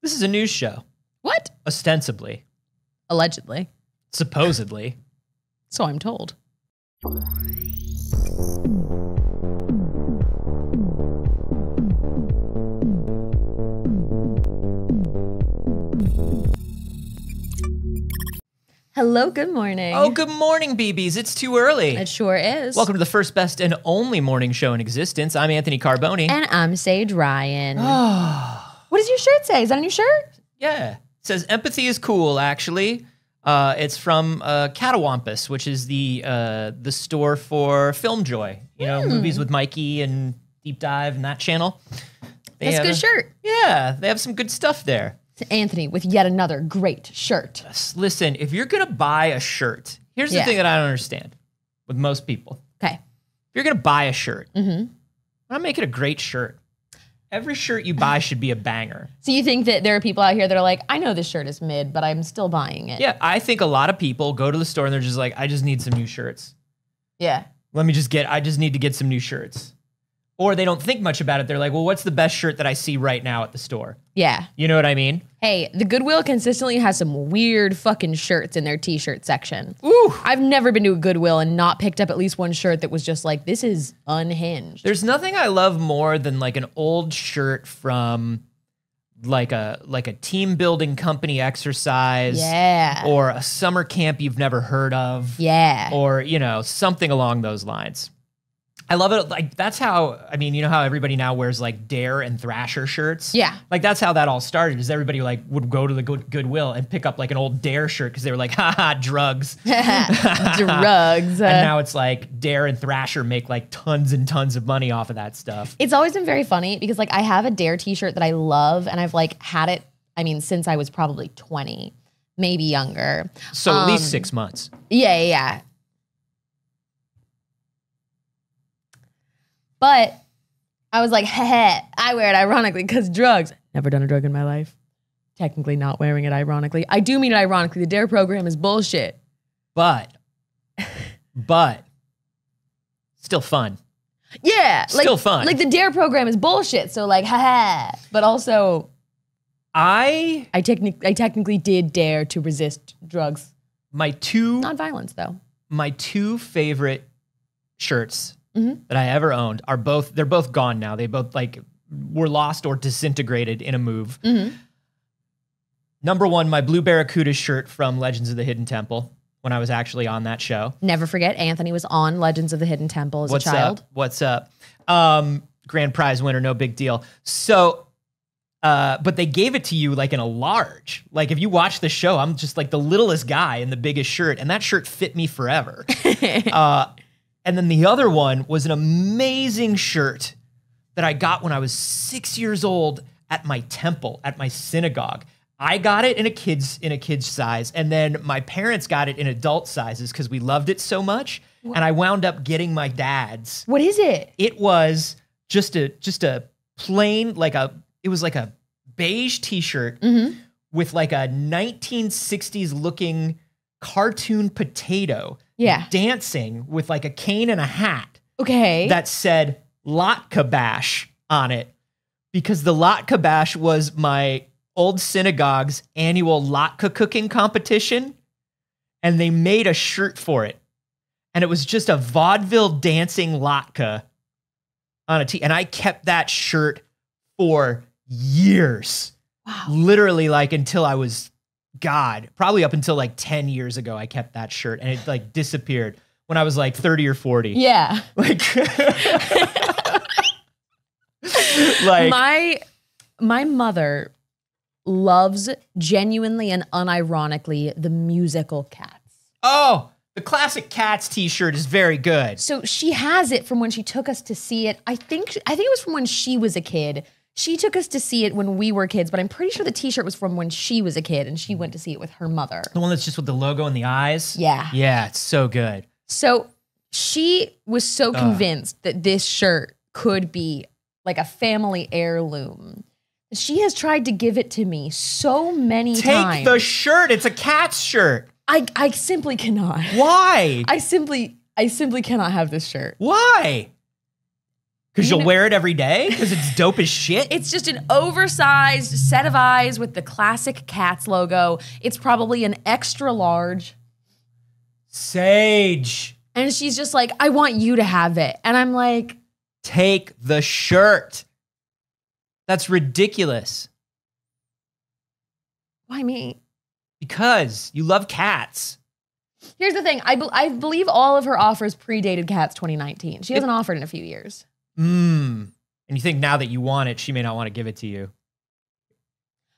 This is a news show. What? Ostensibly. Allegedly. Supposedly. So I'm told. Hello, good morning. Oh, good morning, BBs. It's too early. It sure is. Welcome to the first, best, and only morning show in existence. I'm Anthony Carboni. And I'm Saige Ryan. What does your shirt say? Is that on your shirt? Yeah. It says empathy is cool, actually. It's from Catawampus, which is the store for Film Joy. You know, movies with Mikey and Deep Dive and that channel. That's a good shirt. Yeah, they have some good stuff there. To Anthony with yet another great shirt. Listen, if you're going to buy a shirt, here's the thing that I don't understand with most people. Okay. If you're going to buy a shirt, why not make it a great shirt? Every shirt you buy should be a banger. So you think that there are people out here that are like, I know this shirt is mid, but I'm still buying it. Yeah, I think a lot of people go to the store and they're just like, I just need some new shirts. Yeah. I just need to get some new shirts. Or they don't think much about it. They're like, well, what's the best shirt that I see right now at the store? Yeah. You know what I mean? Hey, the Goodwill consistently has some weird fucking shirts in their t-shirt section. Ooh. I've never been to a Goodwill and not picked up at least one shirt that was just like, this is unhinged. There's nothing I love more than like an old shirt from like a team building company exercise. Yeah. Or a summer camp you've never heard of. Yeah. Or, you know, something along those lines. I love it. Like, that's how, I mean, you know how everybody now wears like Dare and Thrasher shirts? Yeah. Like, that's how that all started, is everybody like would go to the Goodwill and pick up like an old Dare shirt because they were like, haha, drugs. Drugs. And now it's like Dare and Thrasher make like tons and tons of money off of that stuff. It's always been very funny because like I have a Dare t-shirt that I love and I've like had it, I mean, since I was probably 20, maybe younger. So at least 6 months. Yeah. But I was like, heh, I wear it ironically because drugs. Never done a drug in my life. Technically not wearing it ironically. I do mean it ironically. The DARE program is bullshit. But still fun. Yeah. Still fun. Like the DARE program is bullshit. So like, haha. But also, I technically did dare to resist drugs. Not violence though. My two favorite shirts that I ever owned they're both gone now. They both like were lost or disintegrated in a move. Number one, my Blue Barracuda shirt from Legends of the Hidden Temple when I was actually on that show. Never forget, Anthony was on Legends of the Hidden Temple as a child. What's up? Grand prize winner, no big deal. So, but they gave it to you like in a large. Like if you watch the show, I'm just like the littlest guy in the biggest shirt, and that shirt fit me forever. And then the other one was an amazing shirt that I got when I was 6 years old at my temple, at my synagogue. I got it in a kid's size, and then my parents got it in adult sizes because we loved it so much. What? And I wound up getting my dad's. What is it? It was just a plain, it was like a beige t-shirt with like a 1960s looking cartoon potato dancing with like a cane and a hat. Okay. That said Latke Bash on it, because the Latke Bash was my old synagogue's annual latke cooking competition, and they made a shirt for it. And it was just a vaudeville dancing latke on a tee. And I kept that shirt for years. Wow. Literally like until I was, probably up until like 10 years ago, I kept that shirt, and it like disappeared when I was like 30 or 40. Yeah. Like, my mother loves genuinely and unironically the musical Cats. Oh, the classic Cats t-shirt is very good. So she has it from when she took us to see it. I think it was from when she was a kid. She took us to see it when we were kids, but I'm pretty sure the t-shirt was from when she was a kid and she went to see it with her mother. The one that's just with the logo and the eyes? Yeah. Yeah, it's so good. So she was so convinced that this shirt could be like a family heirloom. She has tried to give it to me so many times. Take the shirt. It's a Cats shirt. I simply cannot. Why? I simply cannot have this shirt. Why? Because you'll wear it every day? Because it's dope as shit? It's just an oversized set of eyes with the classic Cats logo. It's probably an extra large. Saige. And she's just like, I want you to have it. And I'm like, take the shirt. That's ridiculous. why me? Because you love cats. Here's the thing. I believe all of her offers predated Cats 2019. She hasn't offered in a few years. And you think now that you want it, she may not want to give it to you.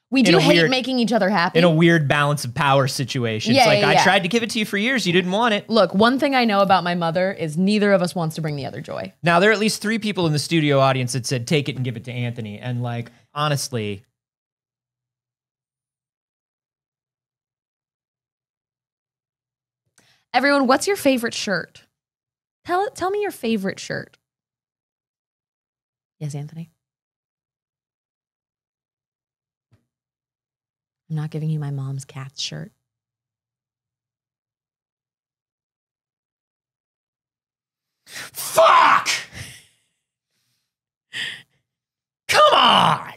We do hate making each other happy. In a weird balance of power situation. Yeah, it's like, I tried to give it to you for years. You didn't want it. Look, one thing I know about my mother is neither of us wants to bring the other joy. Now, there are at least 3 people in the studio audience that said, take it and give it to Anthony. And like, honestly... Everyone, what's your favorite shirt? Tell me your favorite shirt. Yes, Anthony. I'm not giving you my mom's Cats shirt. Fuck! Come on!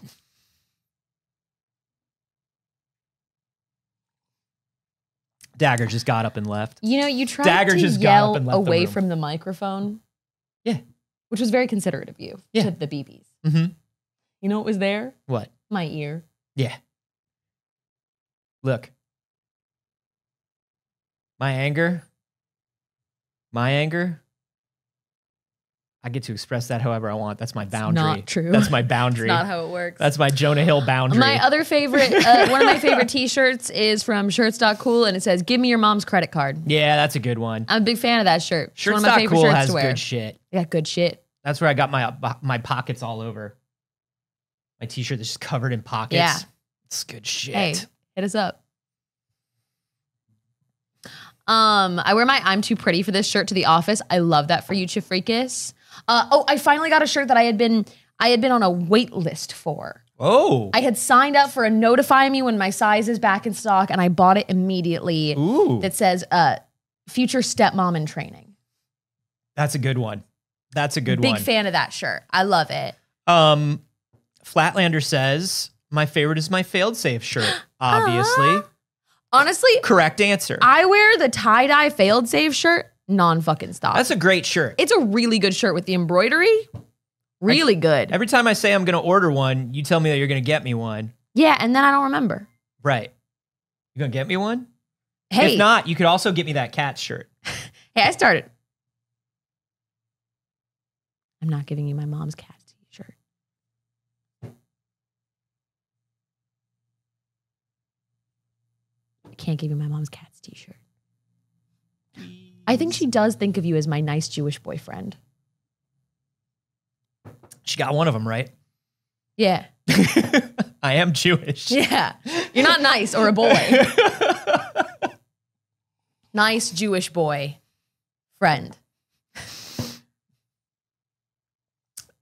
Dagger just got up and left. You know, you tried Dagger to just yell got up and left away the from the microphone. Yeah. Which was very considerate of you to the BBs. Mm-hmm. You know what was there? What? My ear. Yeah. Look. My anger, I get to express that however I want. That's my boundary. Not true. That's my boundary. That's not how it works. That's my Jonah Hill boundary. My other favorite, one of my favorite t-shirts is from Shirts.cool and it says, give me your mom's credit card. Yeah, that's a good one. I'm a big fan of that shirt. It's one of my favorite Shirts.cool shirts has to wear. good shit. Yeah, good shit. That's where I got my pockets all over. My t-shirt that's just covered in pockets. Yeah. It's good shit. Hey, hit us up. I wear my I'm too pretty for this shirt to the office. I love that for you, Chifreakus. I finally got a shirt that I had been on a wait list for. Oh. I had signed up for a notify me when my size is back in stock, and I bought it immediately. Ooh. That says future stepmom in training. That's a good one. That's a good one. Big fan of that shirt. I love it. Flatlander says, my favorite is my failed safe shirt, obviously. Honestly, correct answer. I wear the tie-dye failed safe shirt non-fucking stop. That's a great shirt. It's a really good shirt with the embroidery. Really good. Every time I say I'm going to order one, you tell me that you're going to get me one. Yeah, and then I don't remember. Right. You going to get me one? Hey. If not, you could also get me that cat shirt. Hey, I started. I'm not giving you my mom's cat t-shirt. I can't give you my mom's cat's t-shirt. I think she does think of you as my nice Jewish boyfriend. She got one of them, right? Yeah. I am Jewish. Yeah. You're not nice or a boy. Nice Jewish boy. Friend.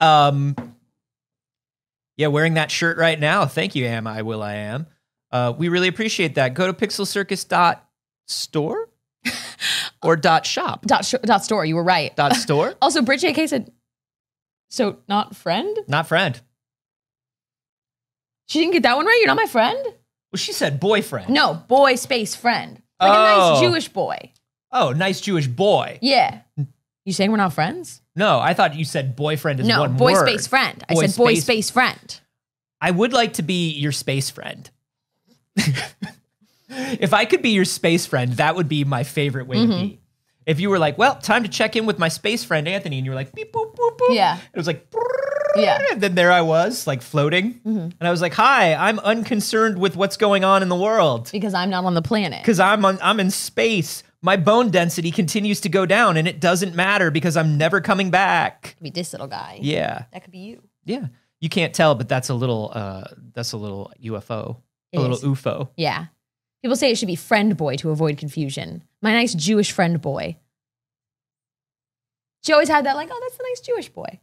Yeah, wearing that shirt right now. Thank you, I am. We really appreciate that. Go to pixelcircus.store or .shop. .store, you were right. .store. Also, Brit JK said, so not friend? Not friend. She didn't get that one right? You're not my friend? Well, she said boyfriend. No, boy space friend. Like a nice Jewish boy. Oh, nice Jewish boy. Yeah. You saying we're not friends? No, I thought you said boyfriend is one word. No, boy space friend. I said boy space friend. I would like to be your space friend. If I could be your space friend, that would be my favorite way to be. If you were like, well, time to check in with my space friend, Anthony, and you were like, beep, boop, boop, boop. Yeah. It was like, yeah. And then there I was, like floating. And I was like, hi, I'm unconcerned with what's going on in the world. Because I'm not on the planet. Because I'm in space. My bone density continues to go down, and it doesn't matter because I'm never coming back. Could be this little guy. Yeah. That could be you. Yeah. You can't tell, but that's a little UFO. A little UFO. Yeah. People say it should be friend boy to avoid confusion. My nice Jewish friend boy. She always had that like, oh, that's the nice Jewish boy.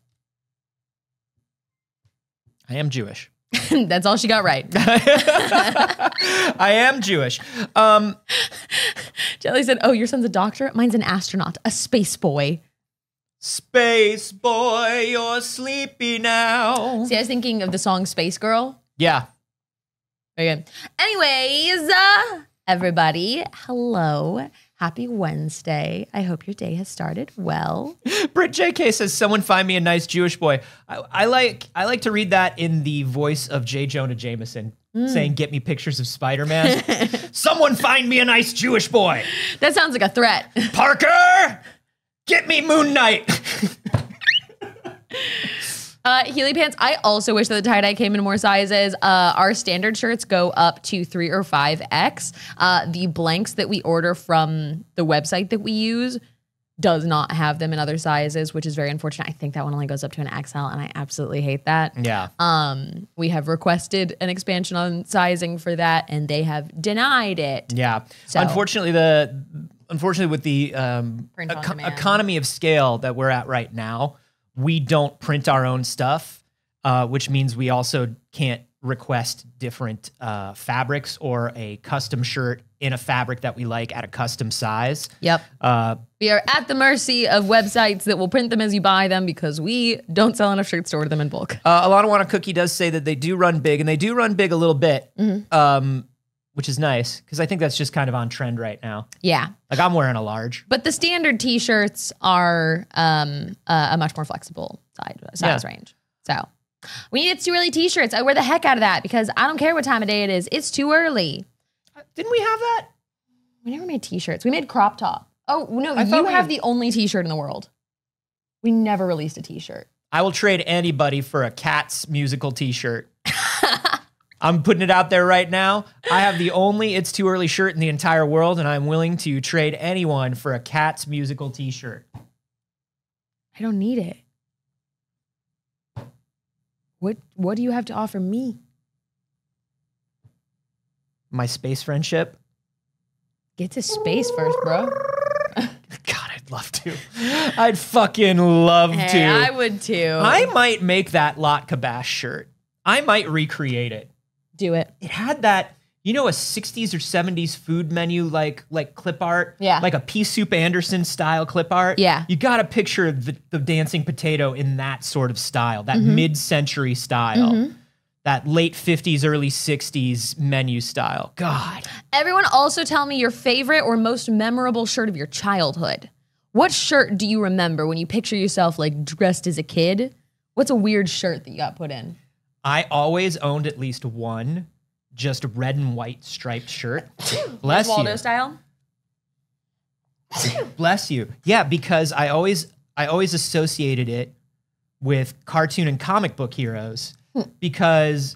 I am Jewish. That's all she got right. I am Jewish. Jelly said, oh, your son's a doctor? Mine's an astronaut, a space boy. Space boy, you're sleepy now. See, I was thinking of the song Space Girl. Yeah. Very good. Anyways, everybody, hello. Happy Wednesday. I hope your day has started well. Britt JK says, someone find me a nice Jewish boy. I like to read that in the voice of J. Jonah Jameson saying, get me pictures of Spider-Man. Someone find me a nice Jewish boy. That sounds like a threat. Parker, get me Moon Knight. Healy pants. I also wish that the tie-dye came in more sizes. Our standard shirts go up to 3 or 5X. The blanks that we order from the website that we use does not have them in other sizes, which is very unfortunate. I think that one only goes up to an XL, and I absolutely hate that. Yeah. We have requested an expansion on sizing for that, and they have denied it. Yeah. So. Unfortunately, with the economy of scale that we're at right now, we don't print our own stuff, which means we also can't request different fabrics or a custom shirt in a fabric that we like at a custom size. Yep. We are at the mercy of websites that will print them as you buy them because we don't sell enough shirts to order them in bulk. Alana Want a Cookie does say that they do run big, and they do run big a little bit, which is nice because I think that's just kind of on trend right now. Yeah. Like I'm wearing a large. But the standard t-shirts are a much more flexible size range. So we need It's Too Early t-shirts. I wear the heck out of that because I don't care what time of day it is. It's too early. Didn't we have that? We never made t-shirts. We made crop top. Oh, no, you have the only t-shirt in the world. We never released a t-shirt. I will trade anybody for a Cats musical t-shirt. I'm putting it out there right now. I have the only It's Too Early shirt in the entire world, and I'm willing to trade anyone for a Cats musical t-shirt. I don't need it. What do you have to offer me? My space friendship. Get to space first, bro. God, I'd love to. I'd fucking love to. I would too. I might make that Lot Kabash shirt. I might recreate it. Do it. It had that, you know, a 60s or 70s food menu like clip art? Yeah. Like a Pea Soup Anderson style clip art? Yeah. You got to picture the dancing potato in that sort of style, that mid-century style. That late 50s, early 60s menu style. God. Everyone also tell me your favorite or most memorable shirt of your childhood. What shirt do you remember when you picture yourself like dressed as a kid? What's a weird shirt that you got put in? I always owned at least one just red and white striped shirt. Bless Waldo you. style? Bless you. Yeah, because I always associated it with cartoon and comic book heroes because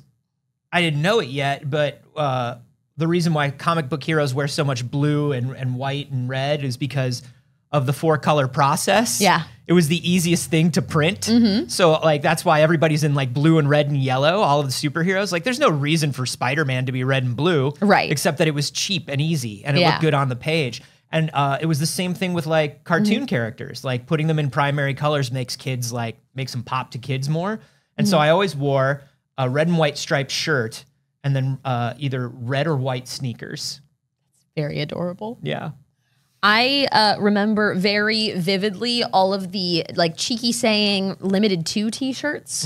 I didn't know it yet, but the reason why comic book heroes wear so much blue and white and red is because of the 4-color process. Yeah. It was the easiest thing to print. So like that's why everybody's in like blue and red and yellow, all of the superheroes. Like there's no reason for Spider-Man to be red and blue. Right. Except that it was cheap and easy and it looked good on the page. And it was the same thing with like cartoon characters. Like putting them in primary colors makes them pop to kids more. And so I always wore a red and white striped shirt and then either red or white sneakers. Very adorable. Yeah. I remember very vividly all of the like Cheeky Saying limited 2 t-shirts.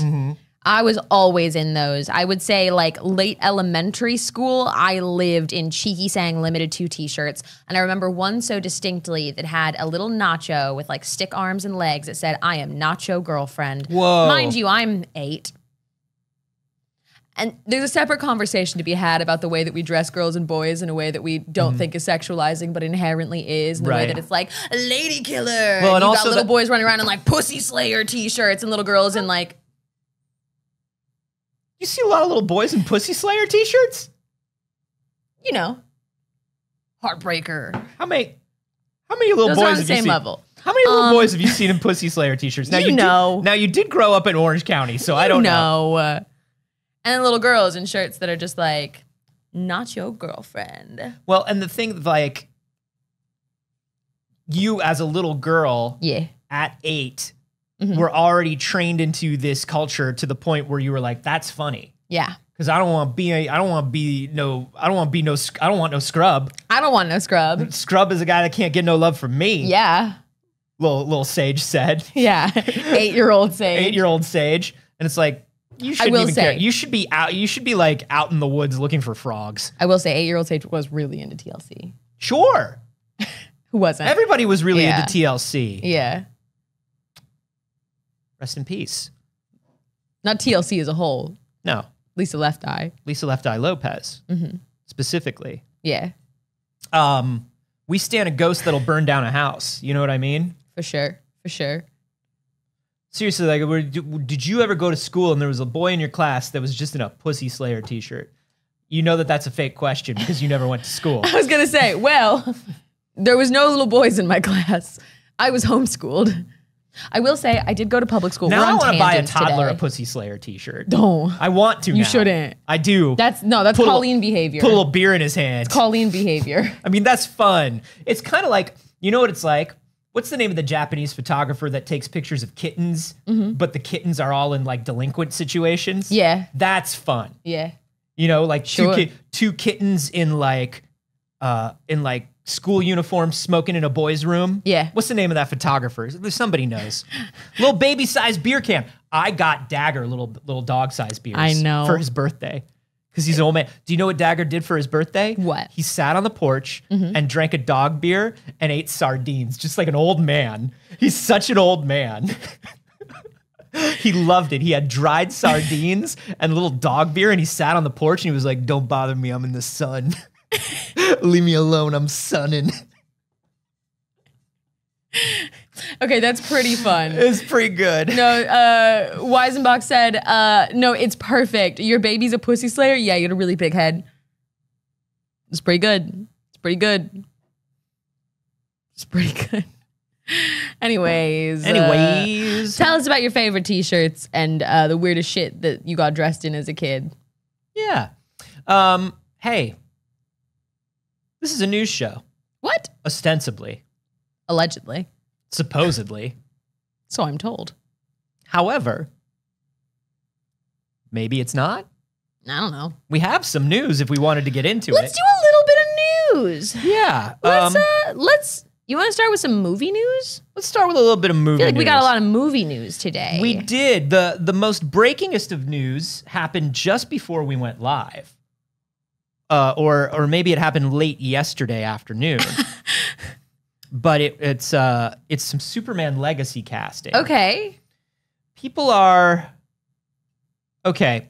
I was always in those. I would say like late elementary school, I lived in Cheeky Saying limited 2 t-shirts. And I remember one so distinctly that had a little nacho with like stick arms and legs. It said, "I am Nacho Girlfriend." Whoa. Mind you, I'm 8. And there's a separate conversation to be had about the way that we dress girls and boys in a way that we don't think is sexualizing, but inherently is. In the way that it's like, lady killer. Well, and you also got little boys running around in like Pussy Slayer t-shirts and little girls in like... You see a lot of little boys in Pussy Slayer t-shirts? You know. Heartbreaker. How many little Those boys are on the have you same seen? level. How many little boys have you seen in Pussy Slayer t-shirts? Now you did grow up in Orange County, so I don't know. And then little girls in shirts that are just like, "Not your girlfriend." Well, and the thing, like, you as a little girl at 8 were already trained into this culture to the point where you were like, "That's funny." Yeah. Because I don't want no scrub. I don't want no scrub. Scrub is a guy that can't get no love from me. Yeah. little Saige said. Yeah. 8-year-old Saige. 8-year-old Saige. And it's like, you shouldn't even care. You should be out. You should be like out in the woods looking for frogs. I will say 8-year-old Saige was really into TLC. Sure. Who wasn't? Everybody was really into TLC. Yeah. Rest in peace. Not TLC as a whole. No. Lisa Left Eye. Lisa Left Eye Lopez. Specifically. Yeah. We stand a ghost that'll burn down a house. You know what I mean? For sure. For sure. Seriously, like, did you ever go to school and there was a boy in your class that was just in a Pussy Slayer t-shirt? You know that that's a fake question because you never went to school. I was going to say, well, there was no little boys in my class. I was homeschooled. I will say I did go to public school. Now I want to buy a toddler a Pussy Slayer t-shirt. Don't. I want to now. You shouldn't. I do. That's Colleen behavior. Put a little beer in his hand. It's Colleen behavior. I mean, that's fun. It's kind of like, you know what it's like? What's the name of the Japanese photographer that takes pictures of kittens, but the kittens are all in like delinquent situations? Yeah. That's fun. Yeah. You know, like two kittens in like school uniforms smoking in a boy's room. Yeah. What's the name of that photographer? Somebody knows. Little baby-sized beer can. I got Dagger little dog-sized beers. I know. For his birthday. Because he's an old man. Do you know what Dagger did for his birthday? What? He sat on the porch and drank a dog beer and ate sardines, just like an old man. He's such an old man. He loved it. He had dried sardines and a little dog beer, and he sat on the porch and he was like, "Don't bother me. I'm in the sun. Leave me alone. I'm sunning." Okay, that's pretty fun. It's pretty good. No, Weisenbach said, no, it's perfect. Your baby's a Pussy Slayer? Yeah, you had a really big head. It's pretty good. It's pretty good. It's pretty good. Anyways. Tell us about your favorite t-shirts and the weirdest shit that you got dressed in as a kid. Yeah. Hey, this is a news show. What? Ostensibly. Allegedly. Supposedly. So I'm told. However, maybe it's not. I don't know. We have some news if we wanted to get into it. Let's do a little bit of news. Yeah. Let's. You want to start with some movie news? Let's start with a little bit of movie news. I feel like we got a lot of movie news today. We did. The most breakingest of news happened just before we went live. Or maybe it happened late yesterday afternoon. But it's some Superman Legacy casting. Okay. People are... Okay.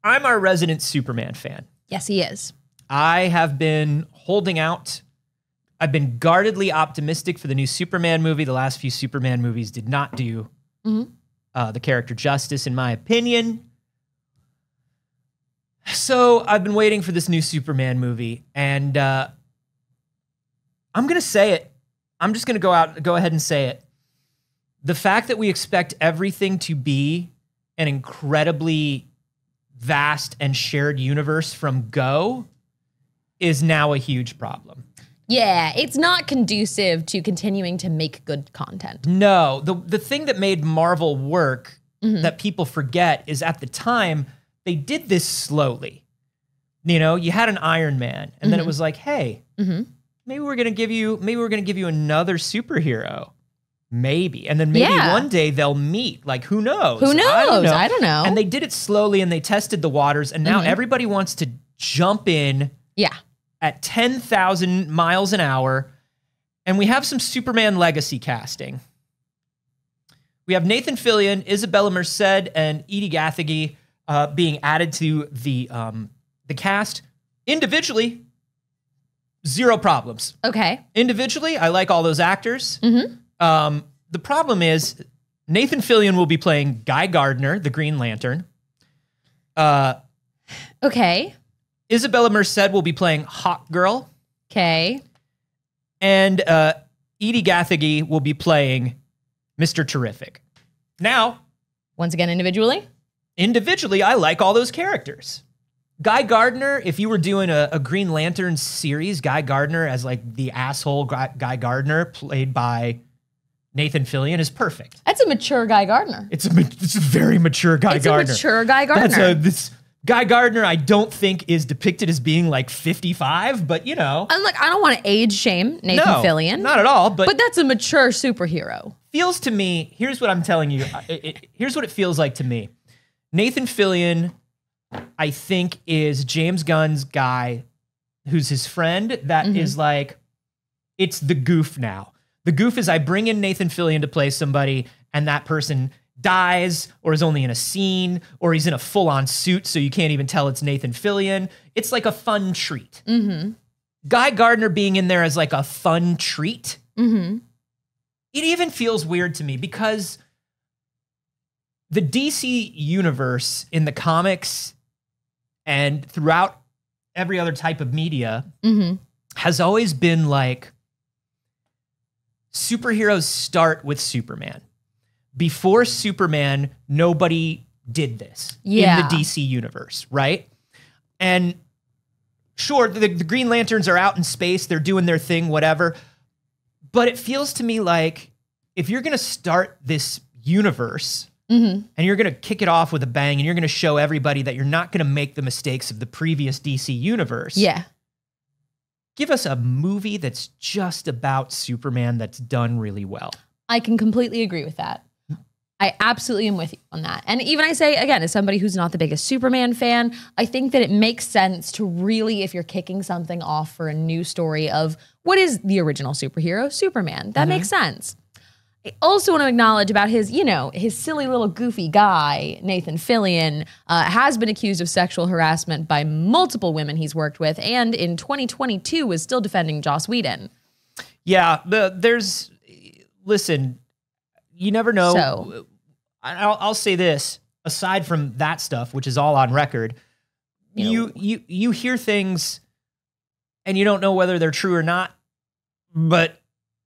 I'm our resident Superman fan. Yes, he is. I have been holding out. I've been guardedly optimistic for the new Superman movie. The last few Superman movies did not do the character justice, in my opinion. So I've been waiting for this new Superman movie, and I'm going to say it. I'm just going to go ahead and say it. The fact that we expect everything to be an incredibly vast and shared universe from go is now a huge problem. Yeah, it's not conducive to continuing to make good content. No, the thing that made Marvel work that people forget is at the time they did this slowly. You know, you had an Iron Man, and then it was like, hey, maybe we're gonna give you another superhero. Maybe. And then maybe one day they'll meet. Like, who knows? Who knows? I don't know. And they did it slowly and they tested the waters. And now everybody wants to jump in at 10,000 miles an hour. And we have some Superman Legacy casting. We have Nathan Fillion, Isabella Merced, and Edie Gathegi being added to the cast. Individually, zero problems. Okay. Individually, I like all those actors. The problem is Nathan Fillion will be playing Guy Gardner, the Green Lantern. Okay. Isabella Merced will be playing Hawk Girl. Okay. And Edie Gathegi will be playing Mr. Terrific. Now, once again, individually, I like all those characters. Guy Gardner, if you were doing a Green Lantern series, Guy Gardner as like the asshole Guy Gardner played by Nathan Fillion is perfect. That's a mature Guy Gardner. It's a very mature Guy Gardner. It's a mature Guy Gardner. Guy Gardner, I don't think is depicted as being like 55, but you know. I'm like, I don't want to age shame Nathan Fillion. Not at all. But that's a mature superhero. Feels to me, here's what I'm telling you. Here's what it feels like to me. Nathan Fillion, I think, is James Gunn's guy who's his friend that is like, it's the goof now. The goof is I bring in Nathan Fillion to play somebody and that person dies or is only in a scene or he's in a full-on suit so you can't even tell it's Nathan Fillion. It's like a fun treat. Guy Gardner being in there as like a fun treat, it even feels weird to me because the DC universe in the comics and throughout every other type of media has always been like superheroes start with Superman. Before Superman, nobody did this in the DC universe, right? And sure, the Green Lanterns are out in space. They're doing their thing, whatever. But it feels to me like if you're going to start this universe and you're going to kick it off with a bang and you're going to show everybody that you're not going to make the mistakes of the previous DC universe. Yeah. Give us a movie that's just about Superman that's done really well. I can completely agree with that. I absolutely am with you on that. And even I say, again, as somebody who's not the biggest Superman fan, I think that it makes sense to really, if you're kicking something off for a new story of what is the original superhero, Superman, that makes sense. I also want to acknowledge about his, you know, his silly little goofy guy, Nathan Fillion, has been accused of sexual harassment by multiple women he's worked with, and in 2022 was still defending Joss Whedon. Yeah, listen, you never know. So, I'll say this, aside from that stuff, which is all on record, you hear things and you don't know whether they're true or not, but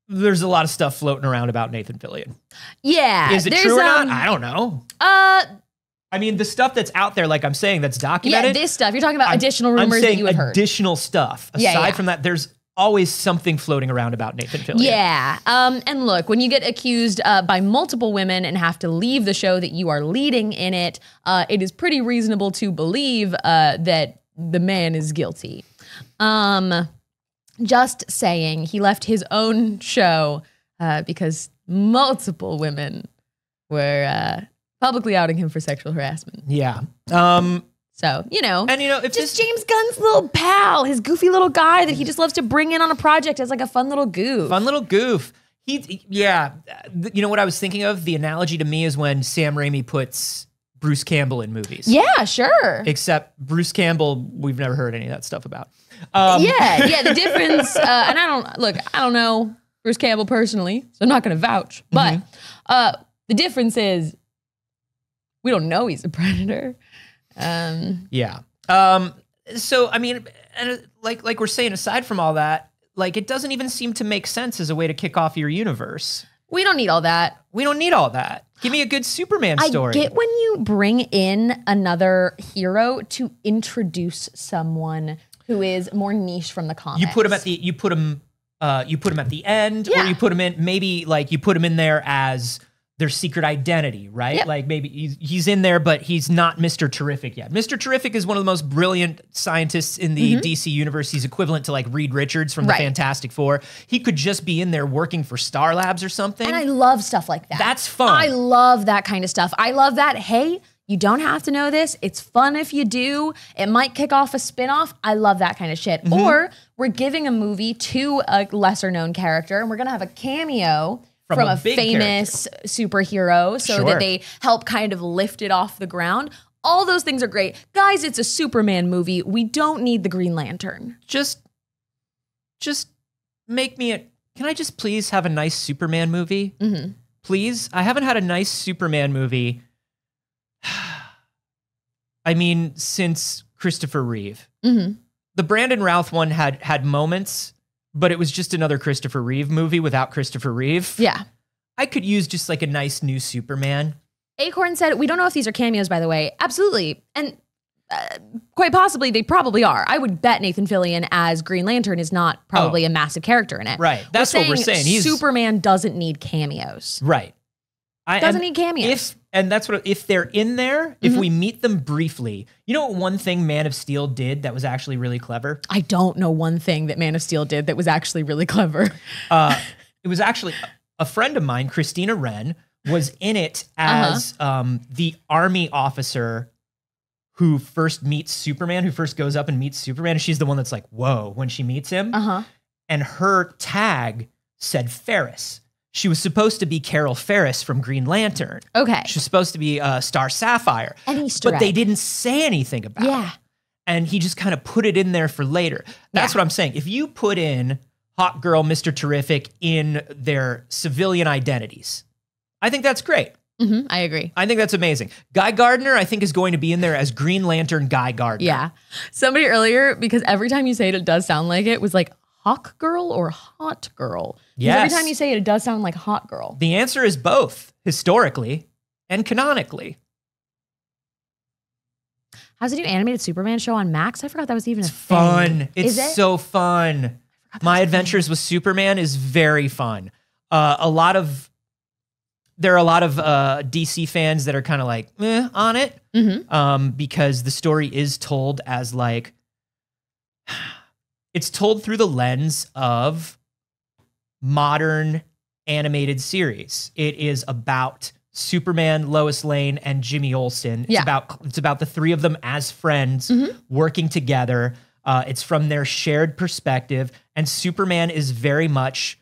there's a lot of stuff floating around about Nathan Fillion. Yeah. Is it true or not? I don't know. I mean, the stuff that's out there, like I'm saying, that's documented. Yeah, this stuff. You're talking about additional rumors that you had heard. Additional stuff. Aside from that, there's always something floating around about Nathan Fillion. Yeah. And look, when you get accused by multiple women and have to leave the show that you are leading in it, it is pretty reasonable to believe that the man is guilty. Just saying, he left his own show because multiple women were publicly outing him for sexual harassment. Yeah. So, you know, and if just James Gunn's little pal, his goofy little guy that he just loves to bring in on a project as like a fun little goof. Fun little goof. You know what I was thinking of? The analogy to me is when Sam Raimi puts Bruce Campbell in movies. Yeah, sure. Except Bruce Campbell, we've never heard any of that stuff about. The difference, and I don't know Bruce Campbell personally, so I'm not going to vouch, but the difference is we don't know he's a predator. So, I mean, and like we're saying, aside from all that, like it doesn't even seem to make sense as a way to kick off your universe. We don't need all that. We don't need all that. Give me a good Superman story. I get when you bring in another hero to introduce someone who is more niche from the comics. You put him at the end, or you put him in, maybe like you put him in there as their secret identity, right? Yep. Like maybe he's in there, but he's not Mr. Terrific yet. Mr. Terrific is one of the most brilliant scientists in the DC universe. He's equivalent to like Reed Richards from the Fantastic Four. He could just be in there working for Star Labs or something. And I love stuff like that. That's fun. I love that kind of stuff. I love that. Hey, you don't have to know this. It's fun if you do. It might kick off a spinoff. I love that kind of shit. Or we're giving a movie to a lesser known character and we're going to have a cameo from a famous superhero so that they help kind of lift it off the ground. All those things are great. Guys, it's a Superman movie. We don't need the Green Lantern. Just make me can I just please have a nice Superman movie? Please? I haven't had a nice Superman movie, I mean, since Christopher Reeve. The Brandon Routh one had moments, but it was just another Christopher Reeve movie without Christopher Reeve. Yeah. I could use just like a nice new Superman. Acorn said, we don't know if these are cameos, by the way. Absolutely. And quite possibly, they probably are. I would bet Nathan Fillion as Green Lantern is not probably a massive character in it. Right. That's what we're saying. Superman doesn't need cameos. Right. Doesn't need cameos. If they're in there, if we meet them briefly, you know what one thing Man of Steel did that was actually really clever? I don't know one thing that Man of Steel did that was actually really clever. It was actually a friend of mine, Christina Wren, was in it as the army officer who first meets Superman, who first goes up and meets Superman. And she's the one that's like, whoa, when she meets him. And her tag said Ferris. She was supposed to be Carol Ferris from Green Lantern. Okay. She was supposed to be Star Sapphire. An Easter But egg. they didn't say anything about it. And he just kind of put it in there for later. That's what I'm saying. If you put in Hawk Girl, Mr. Terrific in their civilian identities, I think that's great. I agree. I think that's amazing. Guy Gardner, I think, is going to be in there as Green Lantern Guy Gardner. Yeah. Somebody earlier, because every time you say it, it does sound like it, was like Hawk Girl or Hot Girl. Yes. Every time you say it, it does sound like Hot Girl. The answer is both, historically and canonically. How's the new animated Superman show on Max? I forgot that was even a Fun. thing. It's so fun. My Adventures with Superman is very fun. There are a lot of DC fans that are kind of like on it because the story is told as like, it's told through the lens of modern animated series. It is about Superman, Lois Lane, and Jimmy Olsen. It's about the three of them as friends working together. It's from their shared perspective, and Superman is very much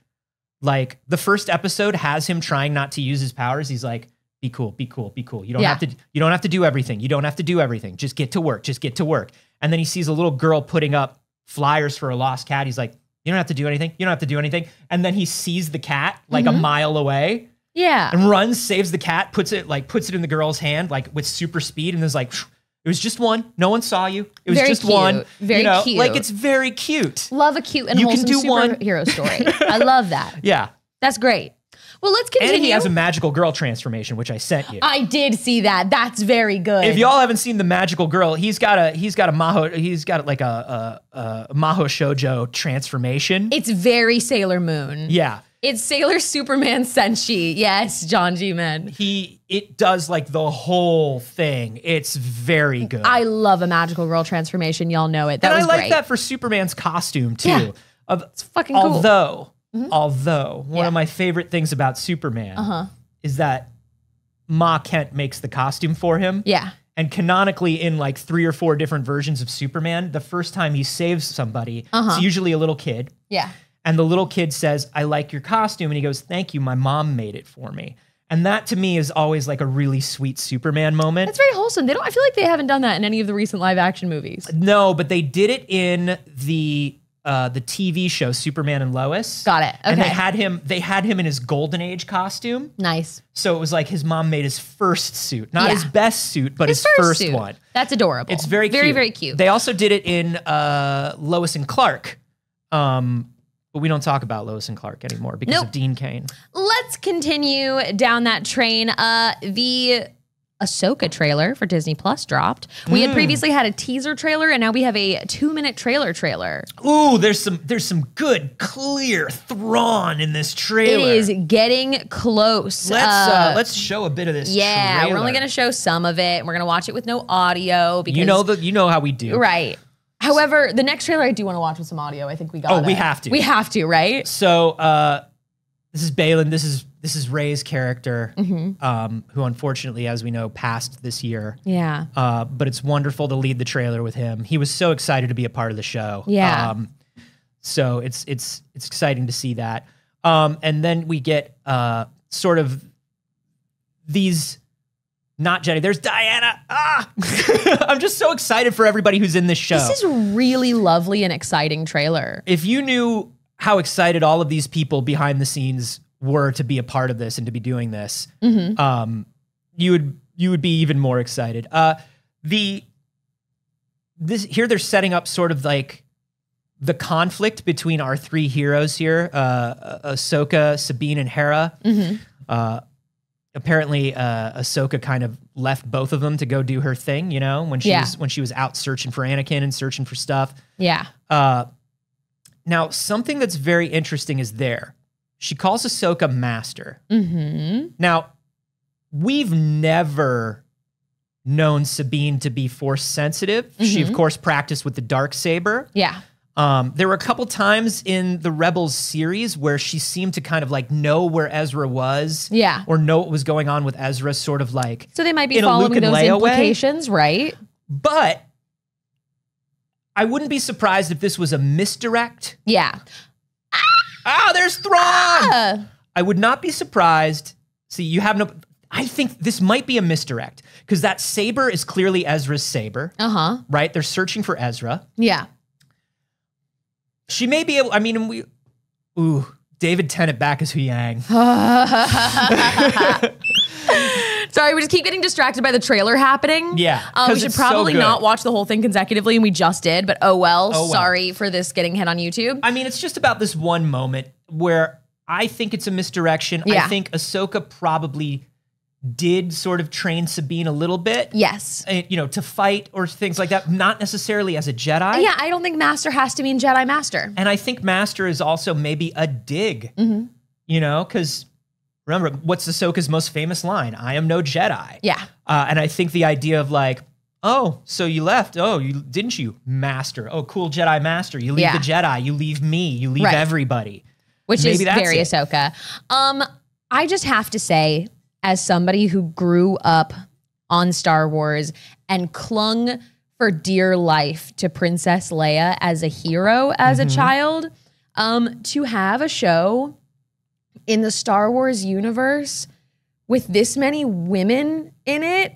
like, the first episode has him trying not to use his powers. He's like, be cool, be cool, be cool. You don't have to do everything. You don't have to do everything. Just get to work. Just get to work. And then he sees a little girl putting up flyers for a lost cat. He's like, you don't have to do anything. You don't have to do anything. And then he sees the cat like a mile away. Yeah. And runs, saves the cat, puts it in the girl's hand, like with super speed. And is like, it was just one. No one saw you. It was just one. Very cute. Like, it's very cute. Love a cute and wholesome superhero story. I love that. Yeah. That's great. Well, let's continue. And he has a magical girl transformation, which I sent you. I did see that. That's very good. If y'all haven't seen the magical girl, he's got like a Maho Shoujo transformation. It's very Sailor Moon. Yeah. It's Sailor Superman Senshi. Yes, John G. Man. It does like the whole thing. It's very good. I love a magical girl transformation. Y'all know it. I like that for Superman's costume too. Yeah. It's fucking cool. Although one of my favorite things about Superman is that Ma Kent makes the costume for him. Yeah. And canonically, in like 3 or 4 different versions of Superman, the first time he saves somebody, it's usually a little kid. Yeah. And the little kid says, I like your costume. And he goes, thank you. My mom made it for me. And that to me is always like a really sweet Superman moment. It's very wholesome. I feel like they haven't done that in any of the recent live action movies. No, but they did it in the TV show Superman and Lois. Got it. Okay. And they had him in his Golden Age costume. Nice. So it was like his mom made his first suit. Not his best suit, but his first suit. one. That's adorable. It's very cute. Very, very cute. They also did it in Lois and Clark. But we don't talk about Lois and Clark anymore because of Dean Cain. Let's continue down that train. The Ahsoka trailer for Disney Plus dropped. We had previously had a teaser trailer, and now we have a 2-minute trailer. Ooh, there's some good, clear Thrawn in this trailer. It is getting close. Let's show a bit of this. Yeah, trailer. we're only gonna show some of it. We're gonna watch it with no audio because you know how we do, right? However, the next trailer I do want to watch with some audio. I think we got. Oh, we have to. We have to, right? So this is Balin. This is Rey's character, who unfortunately, as we know, passed this year. Yeah. But it's wonderful to lead the trailer with him. He was so excited to be a part of the show. Yeah. So it's exciting to see that. And then we get sort of these. Not Jedi. There's Diana. I'm just so excited for everybody who's in this show. This is a really lovely and exciting trailer. If you knew how excited all of these people behind the scenes were to be a part of this and to be doing this, you would be even more excited. Here they're setting up sort of like the conflict between our 3 heroes here, Ahsoka, Sabine, and Hera. Apparently, Ahsoka kind of left both of them to go do her thing, when she was out searching for Anakin and searching for stuff. Yeah. Now, something that's very interesting is she calls Ahsoka Master. Now, we've never known Sabine to be force sensitive. She, of course, practiced with the Darksaber. Yeah. There were a couple times in the Rebels series where she seemed to kind of like know where Ezra was. Yeah. Or know what was going on with Ezra, sort of like. So they might be in a Luke following and those Leia way. implications, right? But I wouldn't be surprised if this was a misdirect. Yeah. There's Thrawn! I would not be surprised. See, you have no... I think this might be a misdirect because that saber is clearly Ezra's saber. Right? They're searching for Ezra. Yeah. She may be able... I mean, David Tennant back as Huyang. Sorry, we just keep getting distracted by the trailer happening. Yeah, we should probably not watch the whole thing consecutively, and we just did, but oh well. Sorry for this getting hit on YouTube. I mean, it's just about this one moment where I think it's a misdirection. Yeah. I think Ahsoka probably did sort of train Sabine a little bit. Yes. You know, to fight or things like that, not necessarily as a Jedi. Yeah, I don't think Master has to mean Jedi Master. And I think Master is also maybe a dig, you know, because remember, what's Ahsoka's most famous line? I am no Jedi. Yeah. And I think the idea of like, oh, so you left. Oh, didn't you? Master. Oh, cool Jedi Master. You leave the Jedi. You leave me. You leave everybody. Which maybe is very Ahsoka. I just have to say, as somebody who grew up on Star Wars and clung for dear life to Princess Leia as a hero as a child, to have a show in the Star Wars universe with this many women in it,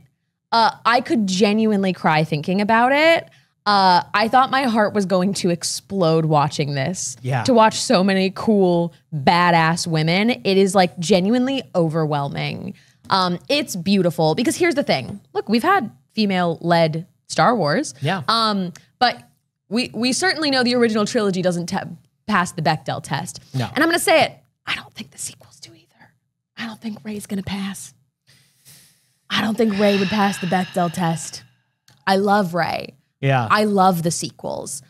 I could genuinely cry thinking about it. I thought my heart was going to explode watching this. Yeah. To watch so many cool, badass women, it is like genuinely overwhelming. It's beautiful because here's the thing. Look, we've had female-led Star Wars. Yeah. But we certainly know the original trilogy doesn't pass the Bechdel test. No. And I'm going to say it. I don't think the sequels do either. I don't think Rey's going to pass. I don't think Rey would pass the Bechdel test. I love Rey. Yeah. I love the sequels.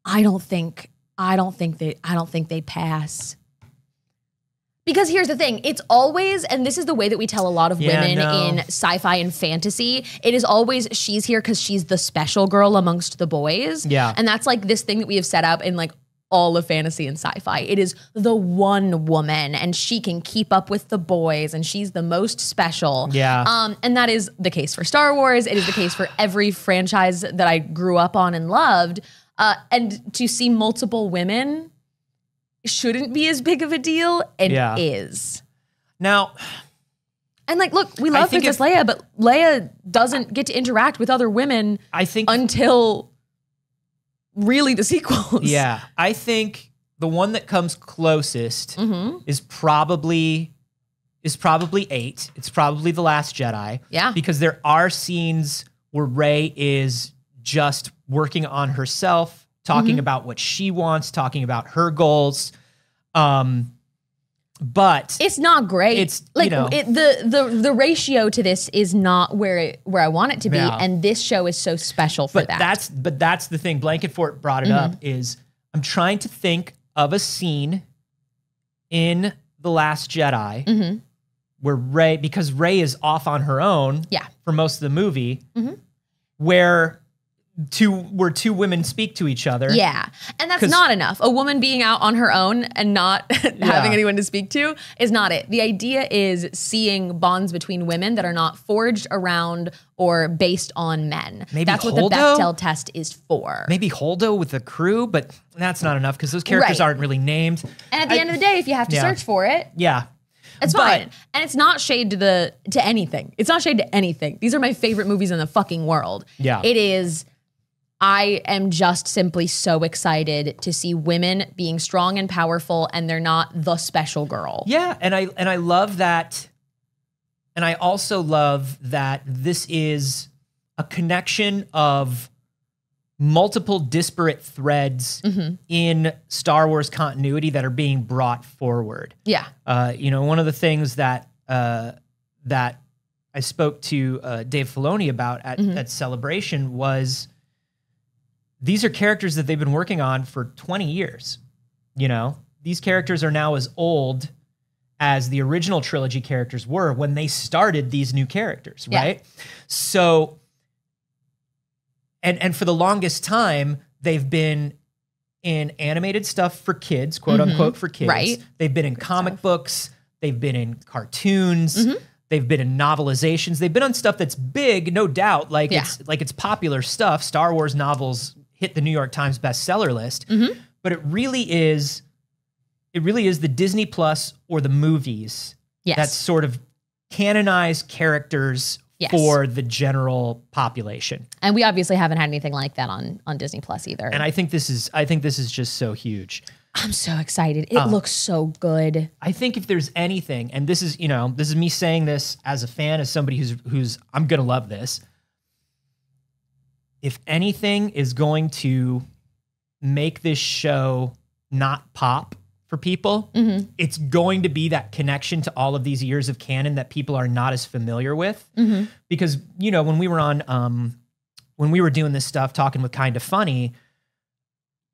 I don't think they pass. Because here's the thing, it's always, and this is the way that we tell a lot of women in sci-fi and fantasy, it is always she's here because she's the special girl amongst the boys. Yeah. And that's like this thing that we have set up in like all of fantasy and sci-fi. It is the one woman and she can keep up with the boys and she's the most special. Yeah. And that is the case for Star Wars. It is the case for every franchise that I grew up on and loved. And to see multiple women shouldn't be as big of a deal and is. Now, and like, look, we love Princess Leia, but Leia doesn't get to interact with other women until really the sequels. Yeah. I think the one that comes closest is probably 8. It's probably The Last Jedi. Yeah. Because there are scenes where Rey is just working on herself, talking about what she wants, talking about her goals. But it's not great. It's like the ratio to this is not where I want it to be, and this show is so special for that. That's the thing. Blanket Fort brought it up. Is I'm trying to think of a scene in The Last Jedi where Rey, because Rey is off on her own for most of the movie, where two women speak to each other. Yeah. And that's not enough. A woman being out on her own and not having anyone to speak to is not it. The idea is seeing bonds between women that are not forged around or based on men. Maybe that's what the Bechdel test is for. Maybe Holdo with the crew, but that's not enough because those characters aren't really named. And at the end of the day, if you have to search for it, it's fine. And it's not shade to anything. It's not shade to anything. These are my favorite movies in the fucking world. Yeah. It is. I am just simply so excited to see women being strong and powerful and they're not the special girl. Yeah, and I love that. And I also love that this is a connection of multiple disparate threads in Star Wars continuity that are being brought forward. Yeah. One of the things that that I spoke to Dave Filoni about at Celebration was these are characters that they've been working on for 20 years. You know, these characters are now as old as the original trilogy characters were when they started these new characters, right? So, and for the longest time, they've been in animated stuff for kids, quote unquote, for kids. Right. They've been in comic books. They've been in cartoons. They've been in novelizations. They've been on stuff that's big, no doubt. Like it's popular stuff. Star Wars novels hit the New York Times bestseller list. But it really is the Disney Plus or the movies that sort of canonize characters for the general population. And we obviously haven't had anything like that on Disney Plus either. And I think this is just so huge. I'm so excited. It looks so good. I think if there's anything, and this is me saying this as a fan, as somebody who's I'm gonna love this. If anything is going to make this show not pop for people, it's going to be that connection to all of these years of canon that people are not as familiar with. Because, when we were doing this stuff, talking with Kinda Funny,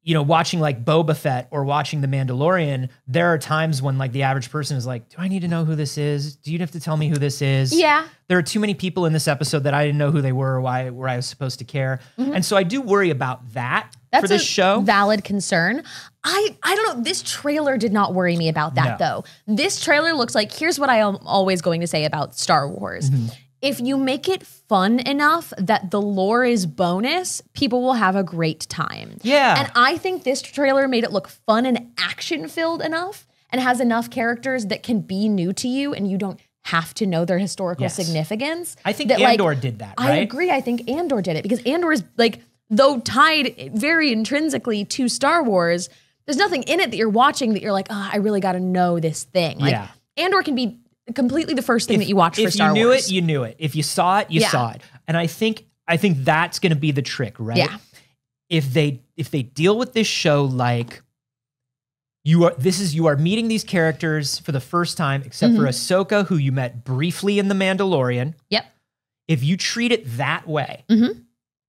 watching like Boba Fett or watching The Mandalorian, there are times when like the average person is like, do I need to know who this is? Do you have to tell me who this is? Yeah. There are too many people in this episode that I didn't know who they were or why I was supposed to care. And so I do worry about that for this show. Valid concern. I don't know. This trailer did not worry me about that though. This trailer looks like, here's what I am always going to say about Star Wars. If you make it fun enough that the lore is bonus, people will have a great time. Yeah. And I think this trailer made it look fun and action-filled enough and has enough characters that can be new to you and you don't have to know their historical significance. I think Andor did that, right? I agree. I think Andor did it because Andor is like, though tied very intrinsically to Star Wars, there's nothing in it that you're watching that you're like, I really got to know this thing. Like Andor can be completely the first thing that you watch for Star Wars. If you knew it, you knew it. If you saw it, you saw it. And I think that's going to be the trick, right? Yeah. If they deal with this show like you are meeting these characters for the first time, except for Ahsoka, who you met briefly in The Mandalorian. Yep. If you treat it that way,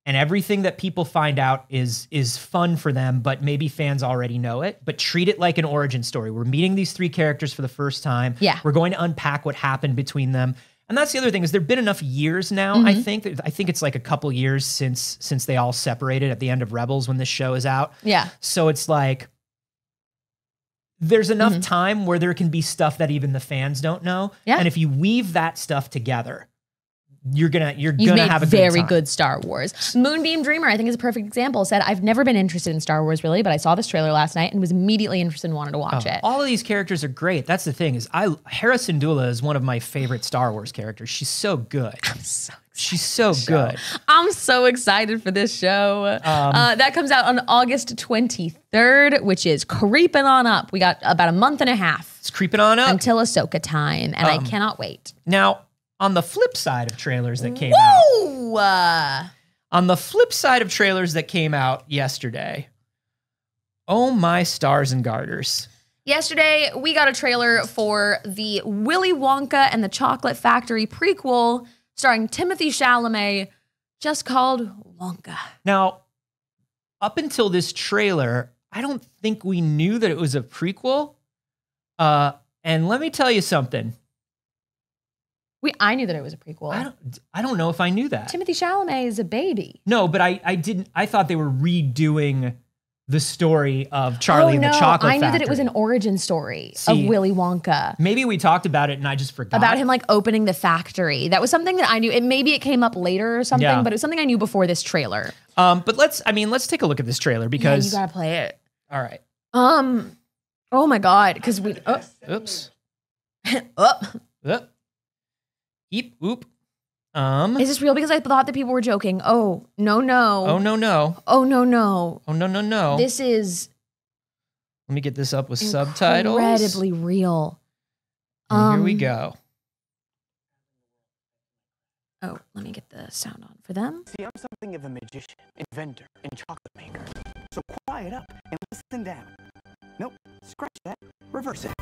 and everything that people find out is fun for them, but maybe fans already know it, but treat it like an origin story. We're meeting these three characters for the first time. Yeah. We're going to unpack what happened between them. And that's the other thing is there've been enough years now, I think it's like a couple years since they all separated at the end of Rebels when this show is out. Yeah. So it's like there's enough time where there can be stuff that even the fans don't know. Yeah. And if you weave that stuff together, you're gonna have a good time. Very good Star Wars. Moonbeam Dreamer, I think, is a perfect example. Said, I've never been interested in Star Wars really, but I saw this trailer last night and was immediately interested and wanted to watch it. All of these characters are great. That's the thing is, Hera Syndulla is one of my favorite Star Wars characters. She's so good. She's so good. I'm so excited for this show. That comes out on August 23rd, which is creeping on up. We got about a month and a half. It's creeping on up until Ahsoka time, and I cannot wait. Now, on the flip side of trailers that came out. On the flip side of trailers that came out yesterday. Oh my stars and garters. Yesterday, we got a trailer for the Willy Wonka and the Chocolate Factory prequel starring Timothée Chalamet, just called Wonka. Now, up until this trailer, I don't think we knew that it was a prequel. And let me tell you something. I knew that it was a prequel. I don't know if I knew that. Timothée Chalamet is a baby. No, but I didn't. I thought they were redoing the story of Charlie and the Chocolate Factory. I knew that it was an origin story of Willy Wonka. Maybe we talked about it and I just forgot. About him like opening the factory. That was something that I knew. Maybe it came up later or something, but it was something I knew before this trailer. But let's take a look at this trailer because you gotta play it. All right. Oh my God, because we. Oops. Eep, oop. Is this real? Because I thought that people were joking. Oh, no. Oh, no. Oh, no. Oh, no. This is... Let me get this up with subtitles. Incredibly real. And here we go. Oh, let me get the sound on for them. See, I'm something of a magician, inventor, and chocolate maker. So quiet up and listen down. Nope, scratch that. Reverse it.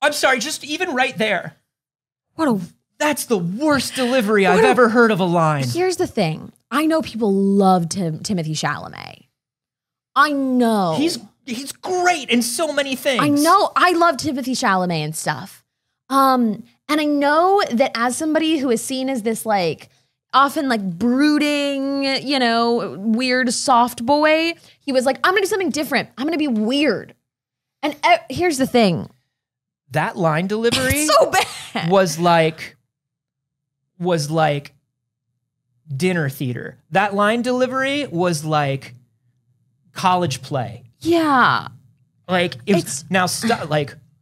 I'm sorry, just even right there. That's the worst delivery I've ever heard of a line. Here's the thing. I know people love Timothée Chalamet. I know. He's great in so many things. I know. I love Timothée Chalamet and stuff. And I know that as somebody who is seen as this like often like brooding, you know, weird soft boy, he was like, I'm gonna do something different. I'm gonna be weird. And here's the thing. That line delivery so bad. was like dinner theater. That line delivery was like college play. Yeah. Like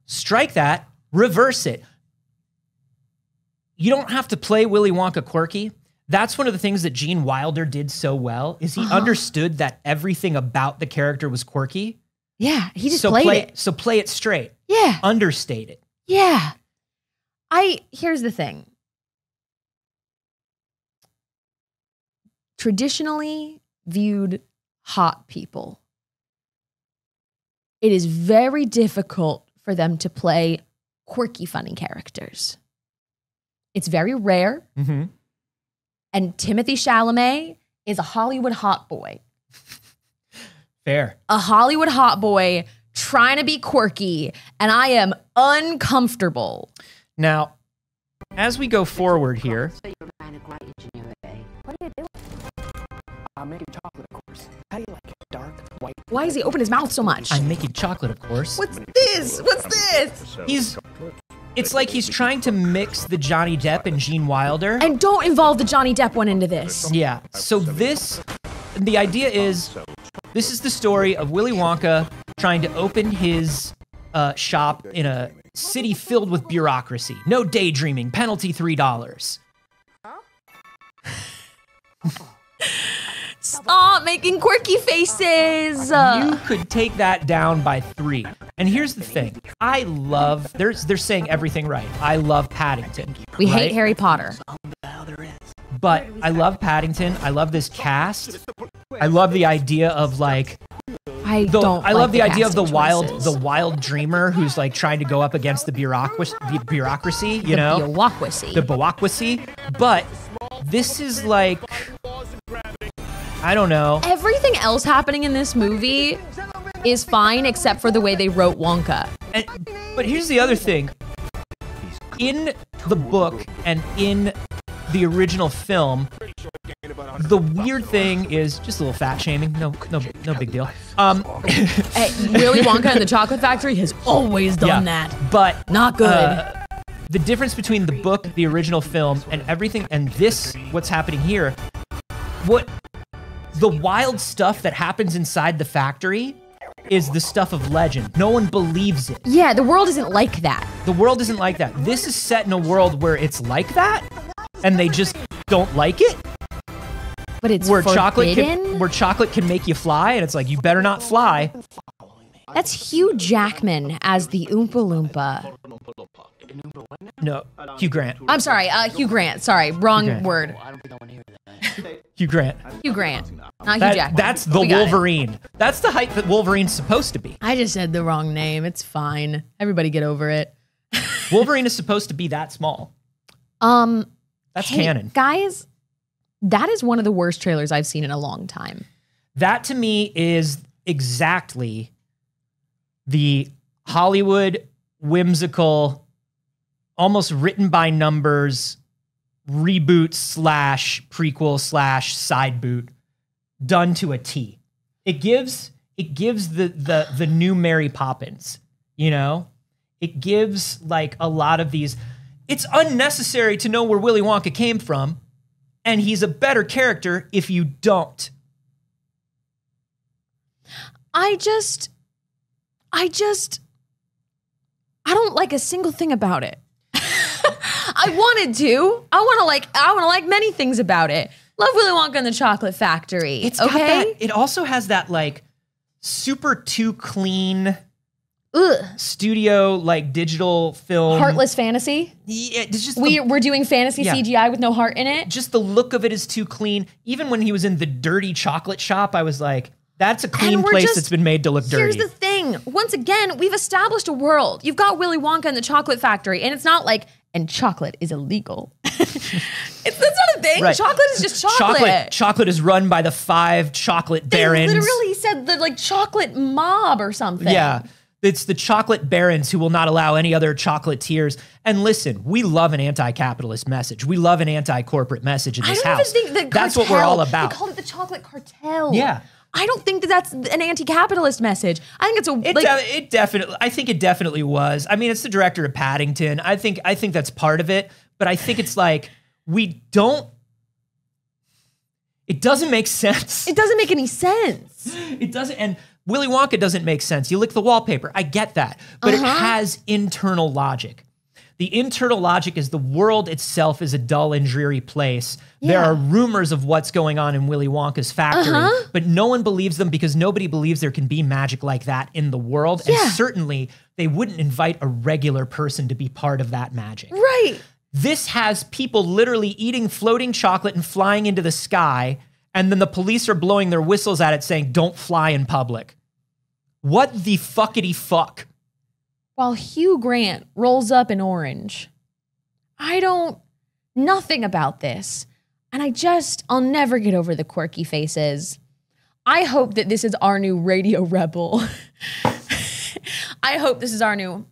strike that, reverse it. You don't have to play Willy Wonka quirky. That's one of the things that Gene Wilder did so well, is he understood that everything about the character was quirky. Yeah, he just played it. So play it straight. Yeah. Understate it. Yeah. Here's the thing. Traditionally viewed hot people, it is very difficult for them to play quirky, funny characters. It's very rare. Mm-hmm. And Timothée Chalamet is a Hollywood hot boy. Fair. A Hollywood hot boy trying to be quirky, and I am uncomfortable. Now, as we go forward here, I'm making chocolate, of course. How do you like it? Dark, white? Why does he open his mouth so much? I'm making chocolate, of course. What's this? What's this? It's like he's trying to mix the Johnny Depp and Gene Wilder. And don't involve the Johnny Depp one into this. Yeah. So the idea is, this is the story of Willy Wonka trying to open his shop in a city filled with bureaucracy. No daydreaming, penalty $3. Stop making quirky faces. You could take that down by 3. And here's the thing. I love, they're saying everything right. I love Paddington. We right? hate Harry Potter. But I love Paddington. I love this cast. I love the idea of like, I love the idea of the casting wild dreamer who's like trying to go up against the bureaucracy, you know? The bureaucracy. The bureaucracy. But this is like, I don't know. Everything else happening in this movie is fine except for the way they wrote Wonka. But here's the other thing. In the book and in the original film, the weird thing is just a little fat shaming. No big deal. Willy Wonka and the Chocolate Factory has always done that. But not good. The difference between the book, the original film, and everything, and this, what's happening here, the wild stuff that happens inside the factory is the stuff of legend. No one believes it. Yeah, the world isn't like that. The world isn't like that. This is set in a world where it's like that, and they just don't like it. But it's where forbidden? Where chocolate can make you fly, and it's like, you better not fly. That's Hugh Jackman as the Oompa Loompa. No, Hugh Grant. I'm sorry, Hugh Grant. Sorry, wrong word. Hugh Grant. Hugh Grant, not Hugh Jackman. That's the Wolverine. That's the height that Wolverine's supposed to be. I just said the wrong name. It's fine. Everybody get over it. Wolverine is supposed to be that small. That's canon. Guys, that is one of the worst trailers I've seen in a long time. That to me is exactly the Hollywood whimsical, almost written by numbers reboot / prequel / side boot done to a T. It gives the new Mary Poppins, you know? It gives like a lot of these. It's unnecessary to know where Willy Wonka came from, and he's a better character if you don't. I don't like a single thing about it. I wanted to. I want to like many things about it. Love Willy Wonka and the Chocolate Factory. It's okay. It also has that like super too clean studio like digital film. Heartless fantasy. Yeah, it's just we're doing fantasy CGI with no heart in it. Just the look of it is too clean. Even when he was in the dirty chocolate shop, I was like, that's a clean place that's been made to look dirty. Here's the thing. Once again, we've established a world. You've got Willy Wonka and the Chocolate Factory, and it's not like, and chocolate is illegal. That's not a thing. Right. Chocolate is just chocolate. Chocolate is run by the 5 chocolate barons. They literally said the like chocolate mob or something. Yeah. It's the chocolate barons who will not allow any other chocolatiers. And listen, we love an anti-capitalist message. We love an anti-corporate message in this house. Even think that's what we're all about. They called it the chocolate cartel. Yeah. I don't think that that's an anti-capitalist message. I think it's It definitely. I think it definitely was. I mean, it's the director of Paddington. I think that's part of it. But I think it's like we don't. It doesn't make sense. It doesn't make any sense. It doesn't. And Willy Wonka doesn't make sense. You lick the wallpaper. I get that. But it has internal logic. The internal logic is the world itself is a dull and dreary place. Yeah. There are rumors of what's going on in Willy Wonka's factory, but no one believes them because nobody believes there can be magic like that in the world. Yeah. And certainly they wouldn't invite a regular person to be part of that magic. Right. This has people literally eating floating chocolate and flying into the sky, and then the police are blowing their whistles at it saying, don't fly in public. What the fuckity fuck? While Hugh Grant rolls up in orange. Nothing about this. And I'll never get over the quirky faces. I hope that this is our new Radio Rebel. I hope this is our new...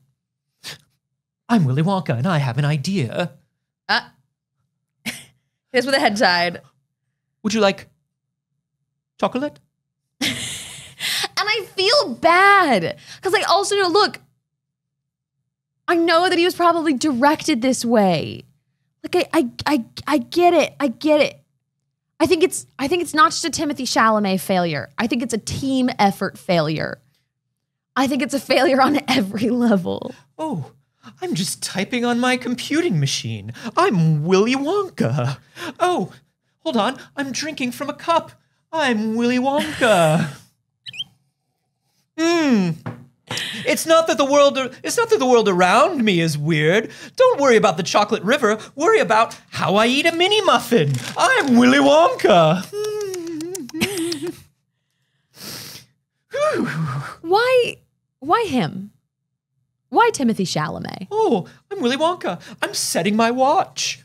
I'm Willy Wonka and I have an idea. Here's with a head tied. Would you like chocolate? And I feel bad. Because I also know, look, I know that he was probably directed this way. Like I get it. I get it. I think it's not just a Timothée Chalamet failure. I think it's a team effort failure. I think it's a failure on every level. Oh, I'm just typing on my computing machine. I'm Willy Wonka. Oh, hold on. I'm drinking from a cup. I'm Willy Wonka. It's not that the world around me is weird. Don't worry about the chocolate river. Worry about how I eat a mini muffin. I'm Willy Wonka. Why him? Why Timothée Chalamet? Oh, I'm Willy Wonka. I'm setting my watch.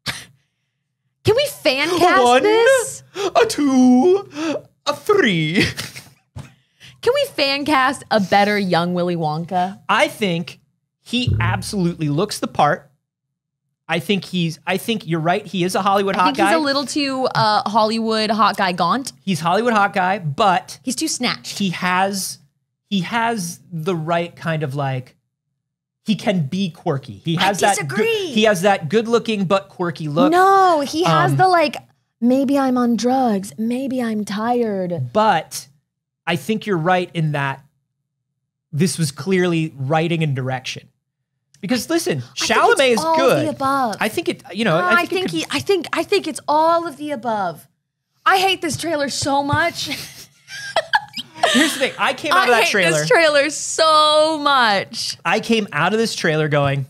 Can we fan cast this? 1, a 2, a 3. Can we fan cast a better young Willy Wonka? I think he absolutely looks the part. I think you're right. He is a Hollywood hot guy. I think he's a little too Hollywood hot guy gaunt. He's Hollywood hot guy, but he's too snatched. He has the right kind of like, he can be quirky. He has he has that good looking but quirky look. No, he has the like, maybe I'm on drugs, maybe I'm tired. But I think you're right in that this was clearly writing and direction. Because listen, Chalamet is good. The above. I think it, I think it's all of the above. I hate this trailer so much. Here's the thing. I came out of that trailer. I hate this trailer so much. I came out of this trailer going,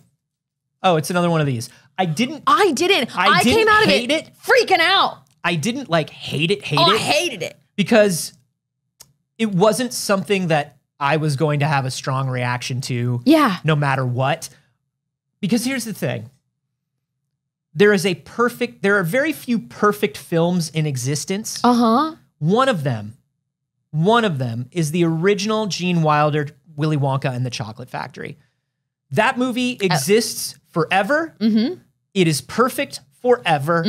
oh, it's another one of these. I didn't. I came out of it freaking out. I didn't like hate it. I hated it. Because it wasn't something that I was going to have a strong reaction to. Yeah. No matter what. Because here's the thing. There are very few perfect films in existence. One of them is the original Gene Wilder, Willy Wonka and the Chocolate Factory. That movie exists forever. It is perfect forever.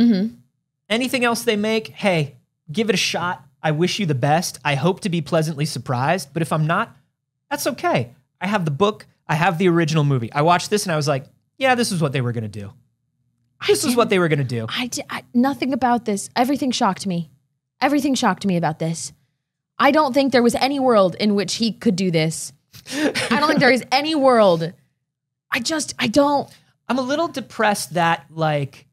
Anything else they make, hey, give it a shot. I wish you the best. I hope to be pleasantly surprised. But if I'm not, that's okay. I have the book. I have the original movie. I watched this and I was like, yeah, this is what they were going to do. This is what they were going to do. Nothing about this. Everything shocked me. Everything shocked me about this. I don't think there was any world in which he could do this. I don't think there is any world. I don't. I'm a little depressed that, like,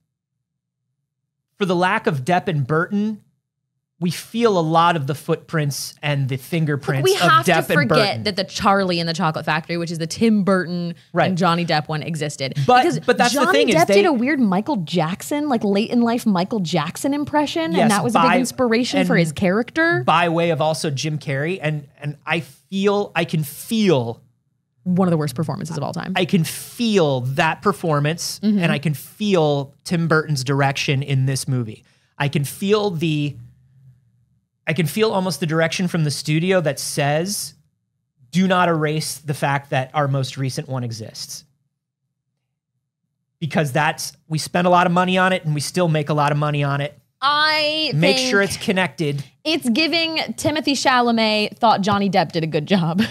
for the lack of Depp and Burton, we feel a lot of the footprints and the fingerprints of Depp and Burton. We have to forget that the Charlie in the Chocolate Factory, which is the Tim Burton and Johnny Depp one, existed. But that's the thing Johnny Depp did a weird Michael Jackson, like late in life Michael Jackson impression, and that was a big inspiration for his character. By way of also Jim Carrey, and I can feel one of the worst performances of all time. I can feel that performance, and I can feel Tim Burton's direction in this movie. I can feel I can feel almost the direction from the studio that says, do not erase the fact that our most recent one exists. Because we spent a lot of money on it and we still make a lot of money on it. Make sure it's connected. It's giving Timothée Chalamet thought Johnny Depp did a good job.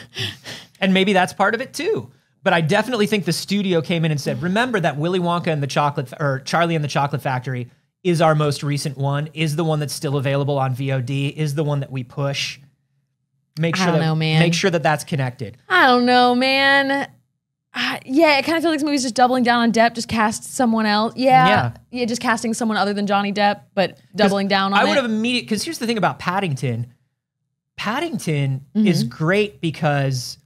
And maybe that's part of it too. But I definitely think the studio came in and said, remember that Willy Wonka and Charlie and the Chocolate Factory is our most recent one, is the one that's still available on VOD, is the one that we push. Make sure that that's connected. I don't know, man. Yeah, it kind of feels like this movie's just doubling down on Depp, just cast someone else. Yeah, just casting someone other than Johnny Depp, but doubling down on it. I would have because here's the thing about Paddington. Paddington is great because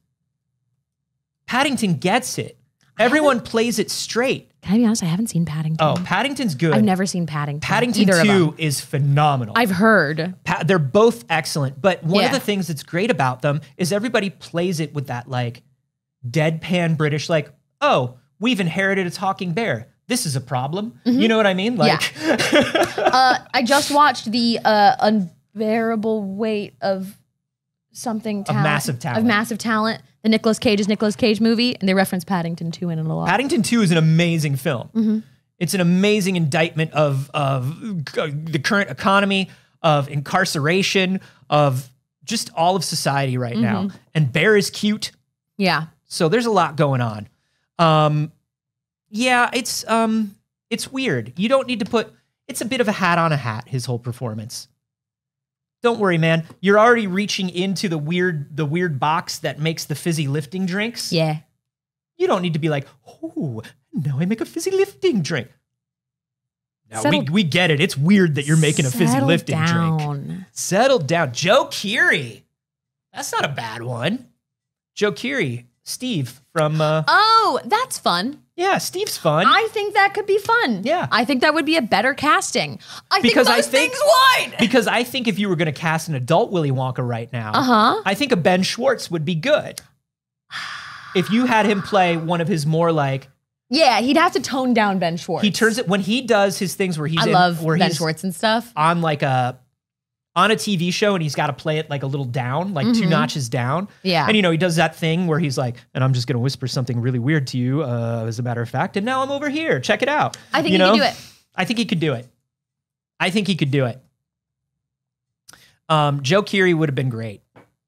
Paddington gets it. Everyone plays it straight. Can I be honest? I haven't seen Paddington. Oh, Paddington's good. I've never seen Paddington. Paddington 2 is phenomenal. I've heard. They're both excellent. But one of the things that's great about them is everybody plays it with that like deadpan British, like, oh, we've inherited a talking bear. This is a problem. You know what I mean? Like, I just watched the Unbearable Weight of Something Talent. Of Massive Talent. The Nicolas Cage movie, and they reference Paddington 2 in it a lot. Paddington 2 is an amazing film. It's an amazing indictment of the current economy, of incarceration, of just all of society right now. And Bear is cute. Yeah. So there's a lot going on. Yeah, it's weird. You don't need to put, it's a bit of a hat on a hat, his whole performance. Don't worry, man. You're already reaching into the weird box that makes the fizzy lifting drinks. Yeah. You don't need to be like, oh, now I make a fizzy lifting drink. Now we get it. It's weird that you're making a fizzy lifting drink. Settle down. Joe Keery. That's not a bad one. Joe Keery. Steve from... oh, that's fun. Yeah, Steve's fun. I think that could be fun. Yeah. I think that would be a better casting. I think those things would. Because I think if you were going to cast an adult Willy Wonka right now, I think a Ben Schwartz would be good. If you had him play one of his more like... Yeah, he'd have to tone down Ben Schwartz. He turns it... When he does his things where he's Ben Schwartz and stuff. On like on a TV show and he's got to play it like a little down, like 2 notches down. Yeah. And, you know, he does that thing where he's like, and I'm just going to whisper something really weird to you, as a matter of fact, and now I'm over here. Check it out. I think he could do it. I think he could do it. I think he could do it. Joe Keery would have been great.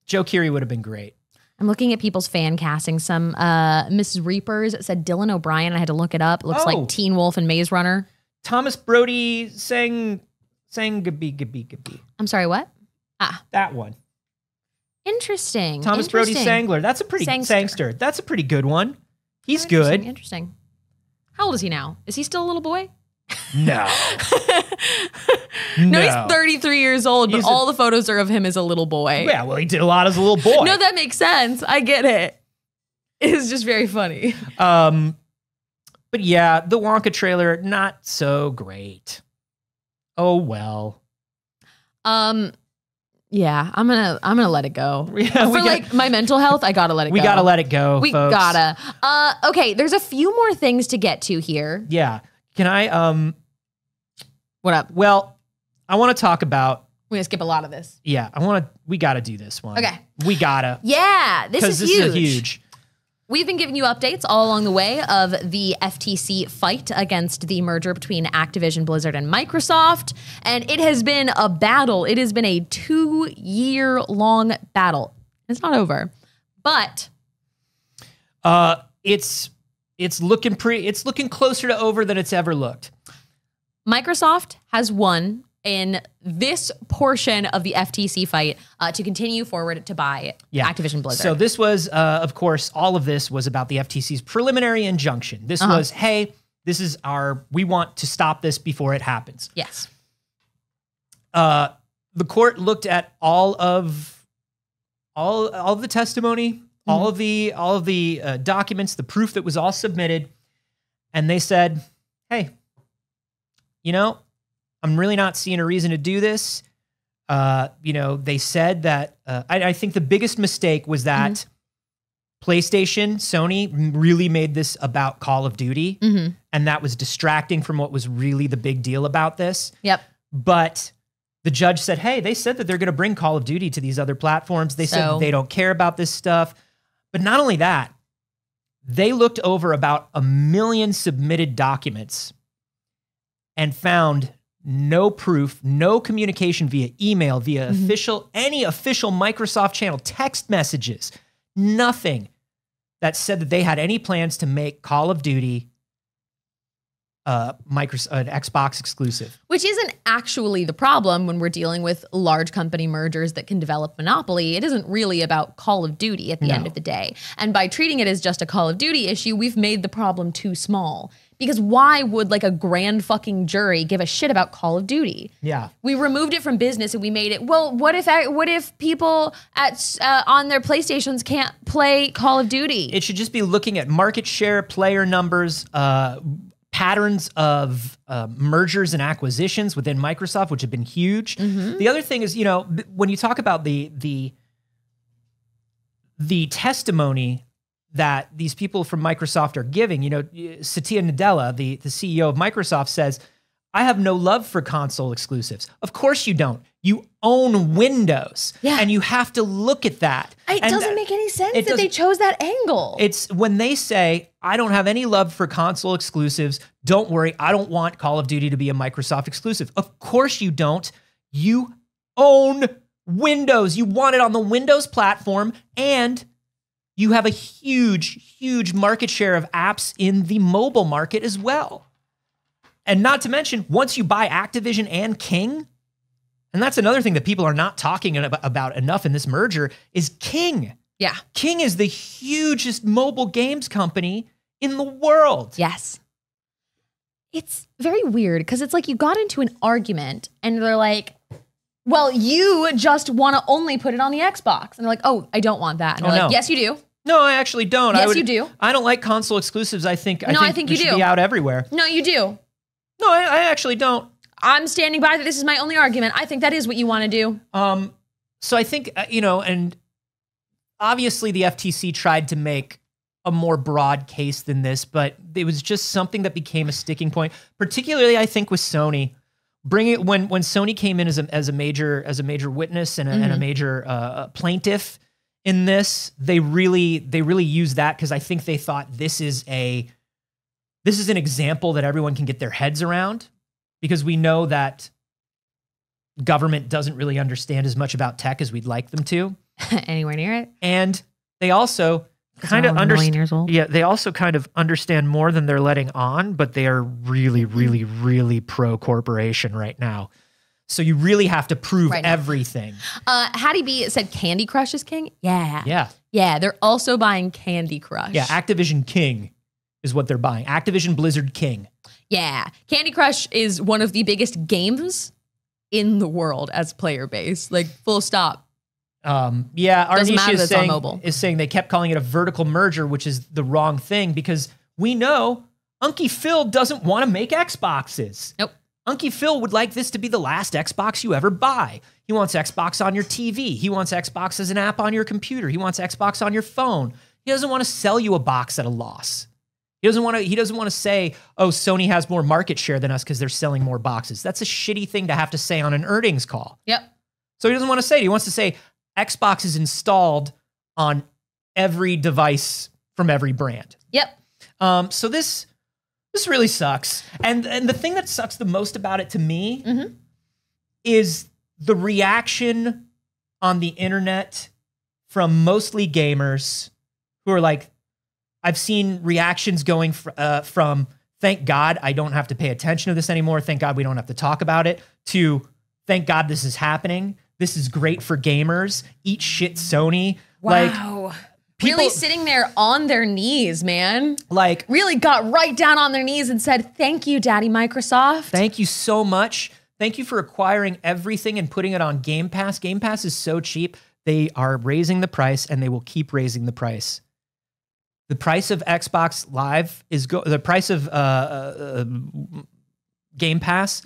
Joe Keery would have been great. I'm looking at people's fan casting. Some Mrs. Reapers said Dylan O'Brien. I had to look it up. It looks like Teen Wolf and Maze Runner. Thomas Brody sang Gabi. I'm sorry, what? That one. Interesting. Thomas Brody Sangler. That's a pretty Sangster. That's a pretty good one. He's good. Interesting. How old is he now? Is he still a little boy? No. No, he's 33 years old, but all the photos are of him as a little boy. Yeah, well, he did a lot as a little boy. No, that makes sense. I get it. It's just very funny. But yeah, the Wonka trailer, not so great. Oh well. Yeah, I'm gonna let it go. Yeah, for like my mental health, I gotta let it go. We gotta let it go. We folks. gotta. Okay, there's a few more things to get to here. Yeah. Can I What up? Well, I want to talk about. We're gonna skip a lot of this. Yeah, we gotta do this one. Okay. We gotta. Yeah, this is huge. We've been giving you updates all along the way of the FTC fight against the merger between Activision Blizzard and Microsoft. And it has been a battle. It has been a 2-year-long battle. It's not over. But it's looking closer to over than it's ever looked. Microsoft has won in this portion of the FTC fight to continue forward to buy Activision Blizzard. So this was, of course, all of this was about the FTC's preliminary injunction. This was, hey, we want to stop this before it happens. Yes. The court looked at all of the testimony, all of the documents, the proof that was all submitted, and they said, hey, you know, I'm really not seeing a reason to do this. They said that, I think the biggest mistake was that PlayStation, Sony really made this about Call of Duty. And that was distracting from what was really the big deal about this. Yep. But The judge said, hey, they said that they're going to bring Call of Duty to these other platforms. They said they don't care about this stuff. But not only that, they looked over about 1 million submitted documents and found no proof, no communication via email, via any official Microsoft channel, text messages, nothing that said that they had any plans to make Call of Duty an Xbox exclusive. Which isn't actually the problem when we're dealing with large company mergers that can develop monopoly. It isn't really about Call of Duty at the end of the day. And by treating it as just a Call of Duty issue, we've made the problem too small. Because why would like a grand fucking jury give a shit about Call of Duty? Yeah. We removed it from business and we made it, well, what if people on their PlayStations can't play Call of Duty? It should just be looking at market share, player numbers, patterns of mergers and acquisitions within Microsoft, which have been huge. The other thing is, you know, when you talk about the testimony that these people from Microsoft are giving, you know, Satya Nadella, the CEO of Microsoft, says, I have no love for console exclusives. Of course you don't. You own Windows. Yeah. And you have to look at that. It doesn't make any sense that they chose that angle. It's when they say, I don't have any love for console exclusives. Don't worry. I don't want Call of Duty to be a Microsoft exclusive. Of course you don't. You own Windows. You want it on the Windows platform, and you have a huge, huge market share of apps in the mobile market as well. And not to mention, once you buy Activision and King, and that's another thing that people are not talking about enough in this merger, is King. Yeah. King is the hugest mobile games company in the world. Yes. It's very weird because it's like you got into an argument and they're like, well, you just want to only put it on the Xbox. And they're like, oh, I don't want that. And they're like, yes, you do. No, I actually don't. Yes, you do. I don't like console exclusives. I think you they should be out everywhere. No, you do. No, I actually don't. I'm standing by that. This is my only argument. I think that is what you want to do. So I think, you know, and obviously the FTC tried to make a more broad case than this, but it was just something that became a sticking point, particularly I think with Sony. When Sony came in as a major witness and a major plaintiff in this, they really used that because I think they thought this is an example that everyone can get their heads around, because we know that government doesn't really understand as much about tech as we'd like them to. Anywhere near it. And they also kind of understand. Yeah, they also kind of understand more than they're letting on, but they are really, really, really pro corporation right now. So you really have to prove everything. Hattie B said Candy Crush is king. Yeah. Yeah. Yeah. They're also buying Candy Crush. Yeah. Activision King is what they're buying. Activision Blizzard King. Yeah. Candy Crush is one of the biggest games in the world as player base. Like, full stop. Yeah. Arnish is saying they kept calling it a vertical merger, which is the wrong thing, because we know Unky Phil doesn't want to make Xboxes. Nope. Unky Phil would like this to be the last Xbox you ever buy. He wants Xbox on your TV. He wants Xbox as an app on your computer. He wants Xbox on your phone. He doesn't want to sell you a box at a loss. He doesn't want to say, oh, Sony has more market share than us because they're selling more boxes. That's a shitty thing to have to say on an earnings call. Yep. So he doesn't want to say it. He wants to say Xbox is installed on every device from every brand. Yep. So this really sucks. And the thing that sucks the most about it to me is the reaction on the internet from mostly gamers who are like, I've seen reactions going from thank God I don't have to pay attention to this anymore. Thank God we don't have to talk about it, to thank God this is happening. This is great for gamers. Eat shit, Sony. Wow. Like, people really sitting there on their knees, man. Like, really got right down on their knees and said, thank you, Daddy Microsoft. Thank you so much. Thank you for acquiring everything and putting it on Game Pass. Game Pass is so cheap. They are raising the price, and they will keep raising the price. The price of Xbox Live is the price of Game Pass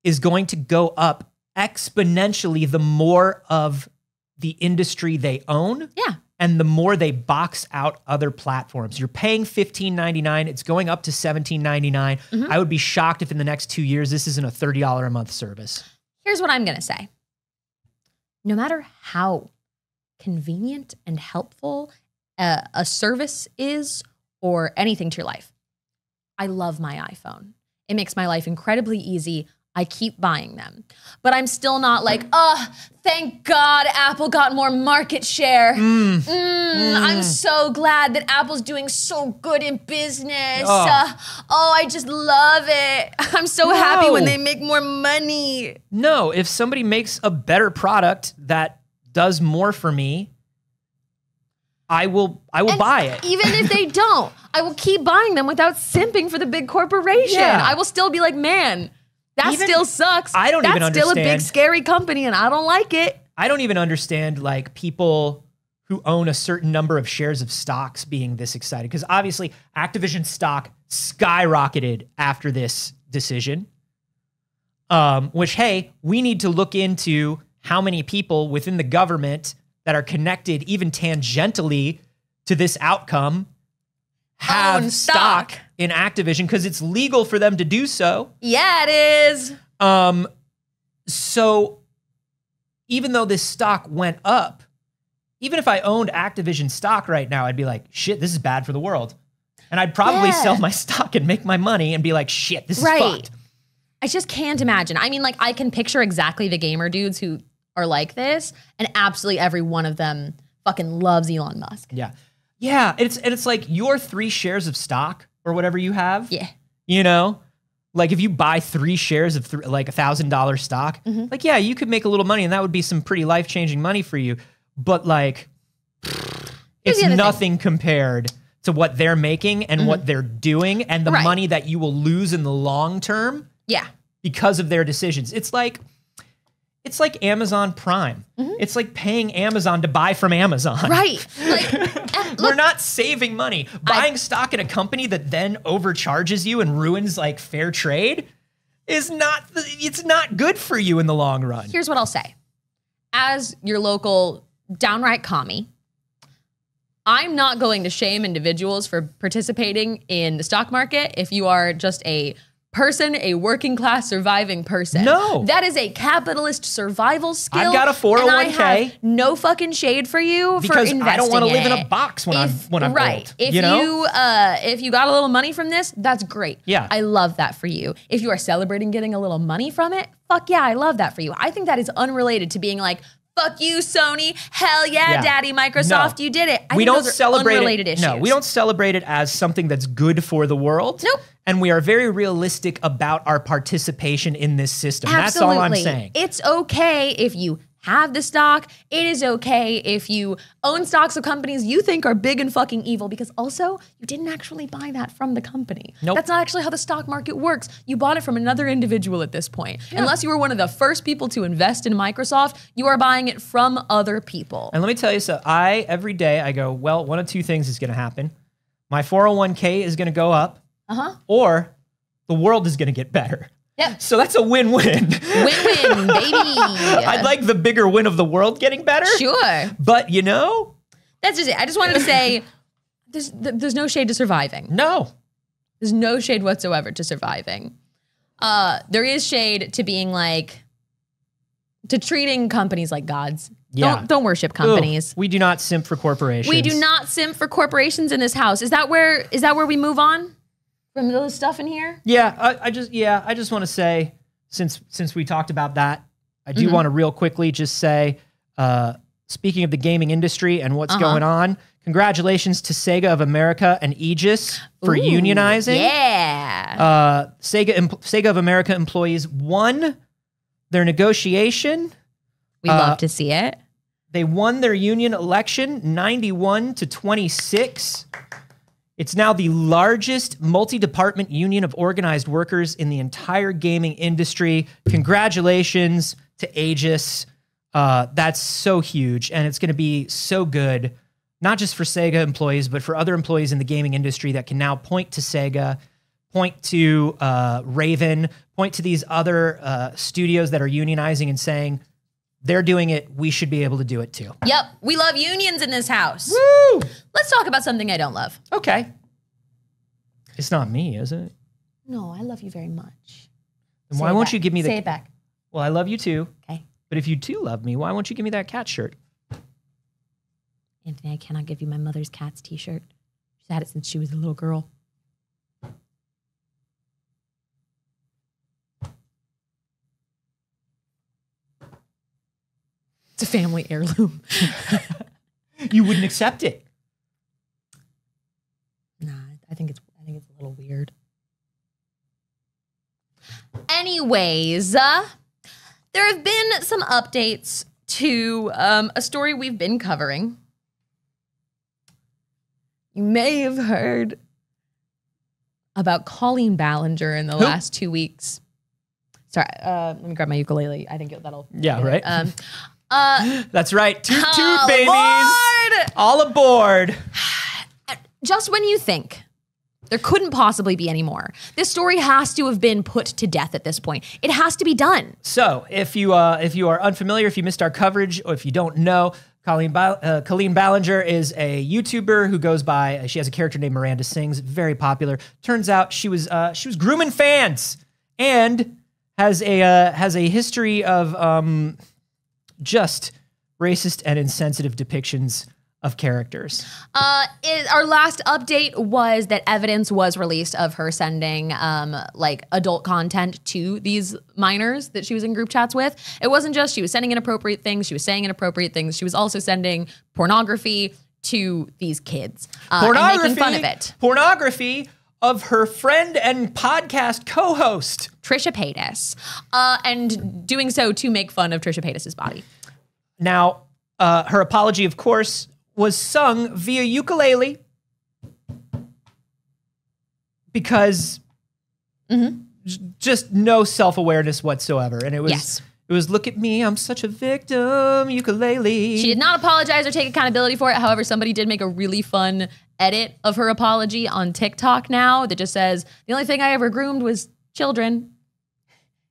is going to go up exponentially the more of the industry they own. Yeah. And the more they box out other platforms. You're paying $15.99. It's going up to $17.99. I would be shocked if in the next 2 years this isn't a $30 a month service. Here's what I'm going to say. No matter how convenient and helpful a service is or anything to your life, I love my iPhone. It makes my life incredibly easy. I keep buying them. But I'm still not like, oh, thank God Apple got more market share. I'm so glad that Apple's doing so good in business. I just love it. I'm so happy when they make more money. No, if somebody makes a better product that does more for me, I will buy it. Even if they don't, I will keep buying them without simping for the big corporation. Yeah. I will still be like, man, that still sucks. I don't even understand. That's still a big scary company and I don't like it. I don't even understand like people who own a certain number of shares of stocks being this excited. Because obviously Activision stock skyrocketed after this decision. Which, hey, we need to look into how many people within the government that are connected even tangentially to this outcome have Own stock stock in Activision because it's legal for them to do so. Yeah, it is. So even though this stock went up, even if I owned Activision stock right now, I'd be like, shit, this is bad for the world. And I'd probably sell my stock and make my money and be like, shit, this is fucked. I just can't imagine. I mean, like, I can picture exactly the gamer dudes who are like this, and absolutely every one of them fucking loves Elon Musk. Yeah. Yeah. It's like your 3 shares of stock or whatever you have. Yeah. You know, like if you buy 3 shares of like $1,000 stock, like, yeah, you could make a little money and that would be some pretty life-changing money for you. But like, it's nothing compared to what they're making and what they're doing and the money that you will lose in the long term. Yeah. Because of their decisions. It's like Amazon Prime. It's like paying Amazon to buy from Amazon. Right. Like, we're not saving money. Buying stock in a company that then overcharges you and ruins like fair trade it's not good for you in the long run. Here's what I'll say. As your local downright commie, I'm not going to shame individuals for participating in the stock market if you are just a person, a working class surviving person. No. That is a capitalist survival skill. I've got a 401k. And I have no fucking shade for you because for investing I don't want to live in it. a box when I'm old. If you know? if you got a little money from this, that's great. Yeah. I love that for you. If you are celebrating getting a little money from it, fuck yeah, I love that for you. I think that is unrelated to being like, fuck you, Sony. Hell yeah, Daddy Microsoft, you did it. We don't celebrate unrelated it. issues. No, we don't celebrate it as something that's good for the world. Nope. And we are very realistic about our participation in this system. Absolutely. That's all I'm saying. It's okay if you have the stock. It is okay if you own stocks of companies you think are big and fucking evil, because also you didn't actually buy that from the company. Nope. That's not actually how the stock market works. You bought it from another individual at this point. Yeah. Unless you were one of the first people to invest in Microsoft, you are buying it from other people. And let me tell you, so every day I go, well, one of two things is going to happen. My 401k is going to go up, or the world is going to get better. Yep. So that's a win-win. Win-win, baby. I'd like the bigger win of the world getting better. Sure. But you know, that's just it. I just wanted to say there's no shade to surviving. No. There's no shade whatsoever to surviving. There is shade to being like, to treating companies like gods. Yeah. Don't worship companies. Ooh, we do not simp for corporations. We do not simp for corporations in this house. Is that where we move on from those stuff in here? Yeah, I just want to say, since we talked about that, I do want to real quickly just say, speaking of the gaming industry and what's going on, congratulations to Sega of America and Aegis for unionizing. Yeah. Sega of America employees won their negotiation. We love to see it. They won their union election 91-26. It's now the largest multi-department union of organized workers in the entire gaming industry. Congratulations to Aegis. That's so huge, and it's going to be so good, not just for Sega employees, but for other employees in the gaming industry that can now point to Sega, point to Raven, point to these other studios that are unionizing and saying, they're doing it, we should be able to do it too. Yep, we love unions in this house. Woo! Let's talk about something I don't love. Okay. It's not me, is it? No, I love you very much. Then why won't you give me Say it back. Well, I love you too. Okay. But if you do love me, why won't you give me that cat shirt? Anthony, I cannot give you my mother's cat's t-shirt. She's had it since she was a little girl. It's a family heirloom. You wouldn't accept it. Nah, I think it's a little weird. Anyways, there have been some updates to a story we've been covering. You may have heard about Colleen Ballinger in the last 2 weeks. Sorry, let me grab my ukulele. I think that'll... Yeah, right? That's right. Toot toot, Oh, babies. Lord! All aboard. Just when you think there couldn't possibly be any more, this story has to have been put to death at this point. It has to be done. So if you are unfamiliar, if you missed our coverage, or if you don't know, Colleen Ballinger is a YouTuber who goes by, she has a character named Miranda Sings, very popular. Turns out she was grooming fans and has a history of just racist and insensitive depictions of characters. Our last update was that evidence was released of her sending like adult content to these minors that she was in group chats with. It wasn't just she was sending inappropriate things, she was saying inappropriate things. She was also sending pornography to these kids and making fun of it. Pornography of her friend and podcast co-host, Trisha Paytas, and doing so to make fun of Trisha Paytas' body. Now, her apology, of course, was sung via ukulele because just no self-awareness whatsoever. And it was, it was, look at me, I'm such a victim, ukulele. She did not apologize or take accountability for it. However, somebody did make a really fun edit of her apology on TikTok now that just says, the only thing I ever groomed was children.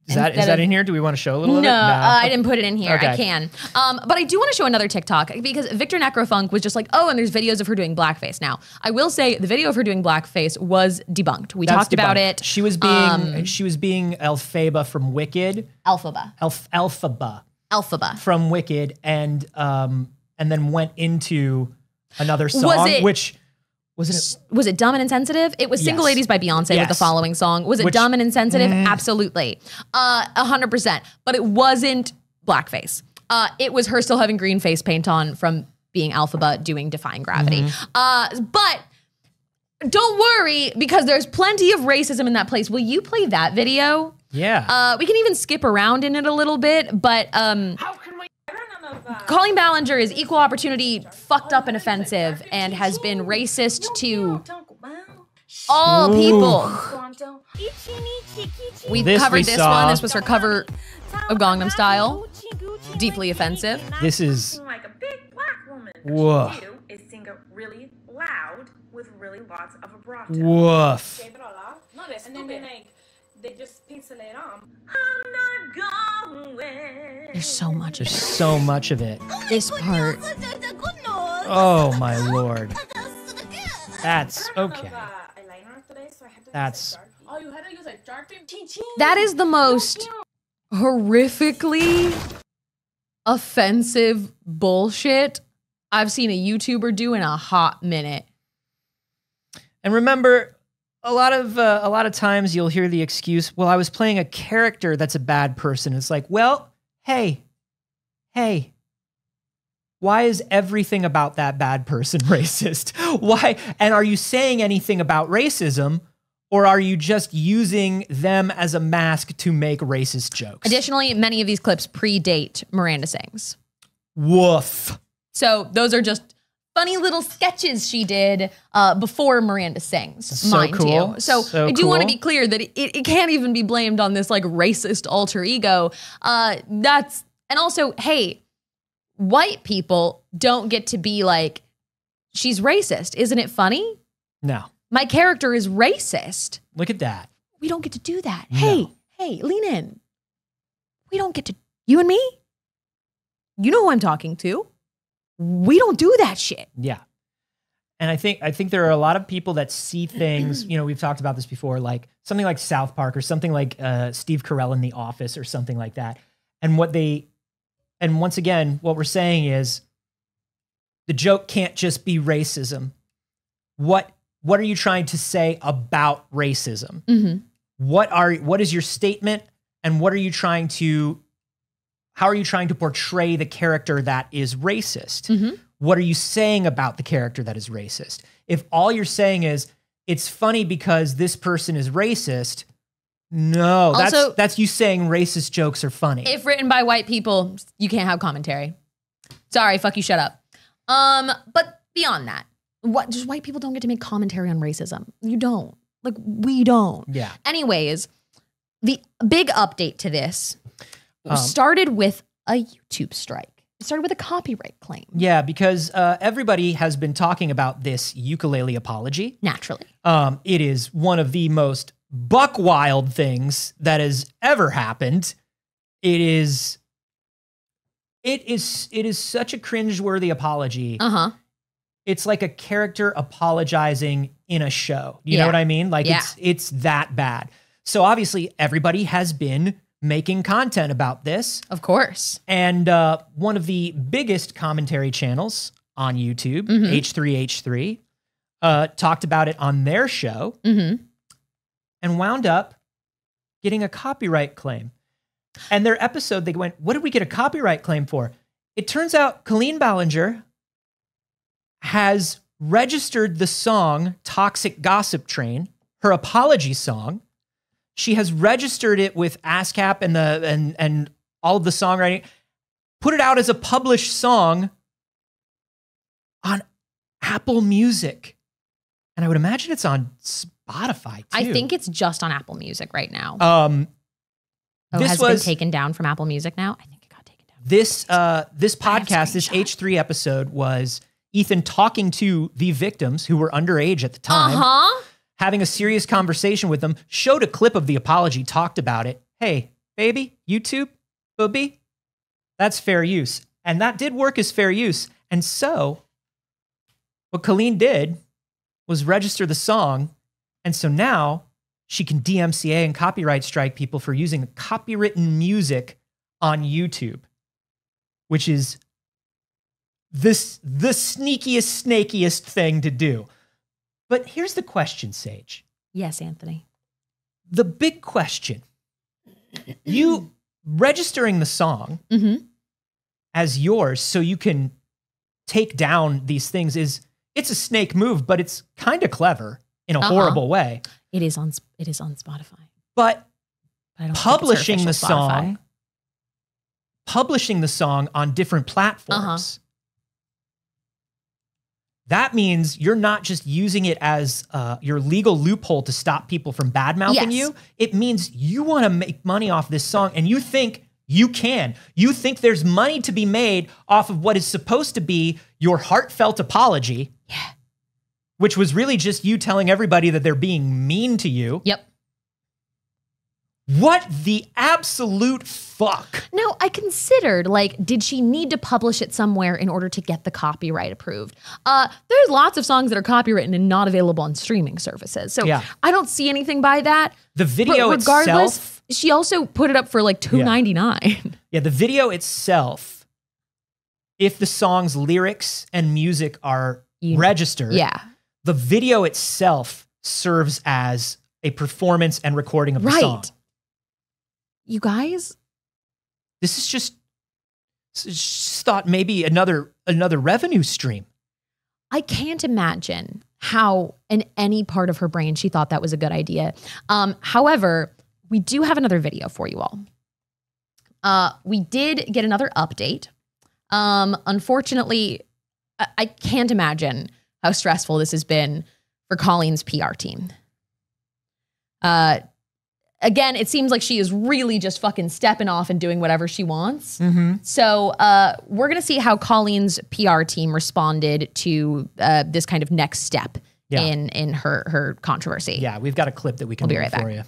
Is that in here? Do we want to show a little of it? No, I didn't put it in here. Okay. I can. But I do want to show another TikTok because Victor Necrofunk was just like, oh, and there's videos of her doing blackface. Now, I will say the video of her doing blackface was debunked. We talked about it. She was being Elphaba from Wicked. Elphaba. Elphaba from Wicked, and then went into another song, which was it Dumb and Insensitive? It was Single Yes. Ladies by Beyonce with the following song. Was it dumb and insensitive? Absolutely. 100%. But it wasn't blackface. It was her still having green face paint on from being Elphaba doing Defying Gravity. But don't worry, because there's plenty of racism in that place. Will you play that video? Yeah. We can even skip around in it a little bit, but Colleen Ballinger is equal opportunity, fucked up and offensive, and has been racist to all people. We covered this one. This was her cover of Gangnam Style. Deeply offensive. This is like a big black woman. Woof. What she do is sing it really loud with really lots of vibrato. woof. And then they just pencil it on. I'm not going. There's so much. There's so much of it. This part. Oh my Lord. That's okay. That's Oh, you had to use a dark beam. That is the most horrifically offensive bullshit I've seen a YouTuber do in a hot minute. And remember, a lot of times you'll hear the excuse, well, I was playing a character that's a bad person. It's like, well, hey, why is everything about that bad person racist? Why? And are you saying anything about racism, or are you just using them as a mask to make racist jokes? Additionally, many of these clips predate Miranda Sings. Woof. So those are just funny little sketches she did before Miranda Sings, So mind cool. you. So I do want to be clear that it can't even be blamed on this like racist alter ego. And also, hey, white people don't get to be like, she's racist. Isn't it funny? No. My character is racist. Look at that. We don't get to do that. No. Hey, lean in. We don't get to, you and me? You know who I'm talking to. We don't do that shit. Yeah. And I think there are a lot of people that see things, you know, we've talked about this before, like something like South Park or something like Steve Carell in The Office or something like that. And once again, what we're saying is the joke can't just be racism. What are you trying to say about racism? Mm-hmm. What is your statement, and how are you trying to portray the character that is racist? Mm-hmm. What are you saying about the character that is racist? If all you're saying is it's funny because this person is racist, no, Also, that's you saying racist jokes are funny. If written by white people, you can't have commentary. Sorry, fuck you, shut up. But beyond that, just white people don't get to make commentary on racism. You don't. Like, we don't. Yeah. Anyways, the big update to this started with a YouTube strike. It started with a copyright claim. Yeah, because everybody has been talking about this ukulele apology. Naturally. It is one of the most buck wild things that has ever happened. It is such a cringeworthy apology. Uh-huh. It's like a character apologizing in a show. You know what I mean? Like it's that bad. So obviously everybody has been making content about this. Of course. And one of the biggest commentary channels on YouTube, H3H3, talked about it on their show and wound up getting a copyright claim. And their episode, they went, what did we get a copyright claim for? It turns out Colleen Ballinger has registered the song Toxic Gossip Train, her apology song. She has registered it with ASCAP and all of the songwriting, put it out as a published song on Apple Music. And I would imagine it's on Spotify too. I think it's just on Apple Music right now. This has was been taken down from Apple Music now? I think it got taken down. This podcast, this H3 episode was Ethan talking to the victims who were underage at the time, having a serious conversation with them, showed a clip of the apology, talked about it. Hey, baby, YouTube, booby, that's fair use. And that did work as fair use. And so what Colleen did was register the song. And so now she can DMCA and copyright strike people for using copywritten music on YouTube, which is the sneakiest, snakiest thing to do. But here's the question, Saige. Yes, Anthony. The big question. You registering the song as yours so you can take down these things it's a snake move, but it's kind of clever in a horrible way. It is on Spotify. But I don't publishing the song on different platforms, that means you're not just using it as your legal loophole to stop people from bad-mouthing you. It means you want to make money off this song, and you think you can. You think there's money to be made off of what is supposed to be your heartfelt apology, which was really just you telling everybody that they're being mean to you. Yep. What the absolute fuck? No, I considered, did she need to publish it somewhere in order to get the copyright approved? There's lots of songs that are copywritten and not available on streaming services. So I don't see anything by that. The video itself, she also put it up for $2.99. Yeah, the video itself, if the song's lyrics and music are registered, the video itself serves as a performance and recording of the song. You guys, this is just thought maybe another revenue stream. I can't imagine how in any part of her brain she thought that was a good idea. However, we do have another video for you all. We did get another update. Unfortunately, I can't imagine how stressful this has been for Colleen's PR team. Again, it seems like she is really just fucking stepping off and doing whatever she wants. So we're going to see how Colleen's PR team responded to this kind of next step in her controversy. Yeah, we've got a clip that we can We'll be right for back. you.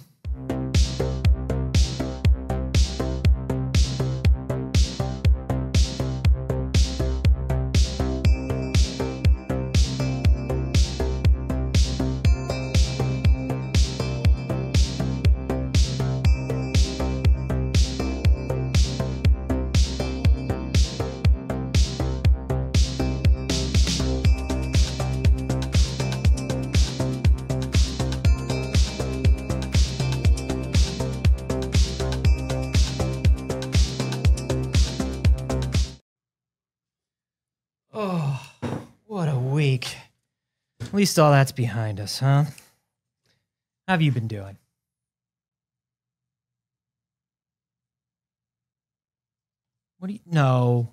week. At least all that's behind us, huh? How have you been doing? What do you... No.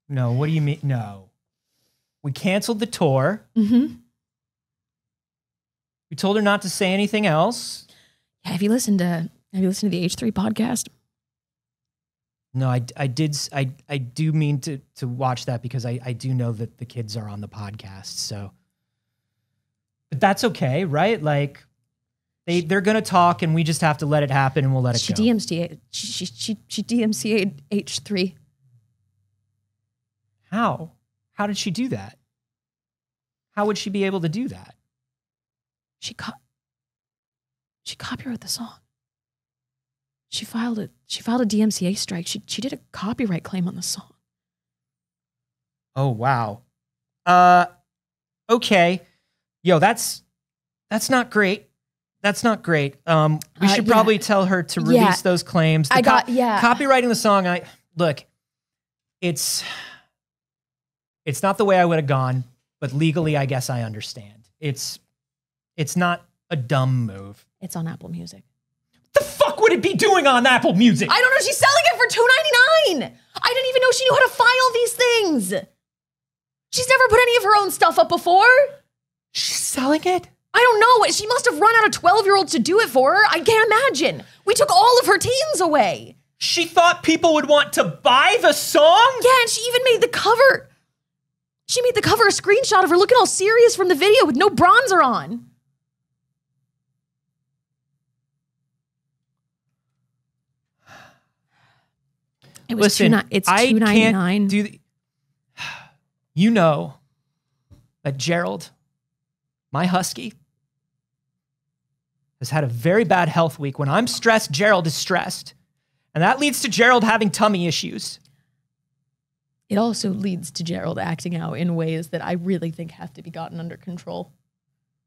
No, what do you mean? No. We canceled the tour. Mm-hmm. We told her not to say anything else. Yeah, have you listened to the H3 podcast? No, I do mean to watch that because I do know that the kids are on the podcast, so. But that's okay, right? Like, they're gonna talk and we just have to let it happen and we'll let it go. She DMCA'd H3. How? How did she do that? How would she be able to do that? She copyrighted the song. She filed a DMCA strike. She did a copyright claim on the song. Oh wow. Okay. Yo, that's not great. That's not great. We should probably tell her to release those claims. Copywriting the song, look, it's not the way I would have gone, but legally I guess I understand. It's not a dumb move. It's on Apple Music. The fuck would it be doing on Apple Music? I don't know. She's selling it for $2.99. I didn't even know she knew how to file these things. She's never put any of her own stuff up before. She's selling it? I don't know. She must have run out of 12-year-olds to do it for her. I can't imagine. We took all of her teens away. She thought people would want to buy the song? Yeah, and she even made the cover. She made the cover a screenshot of her looking all serious from the video with no bronzer on. It was it's $2.99. I can't do you know that Gerald, my husky, has had a very bad health week. When I'm stressed, Gerald is stressed. And that leads to Gerald having tummy issues. It also leads to Gerald acting out in ways that I really think have to be gotten under control.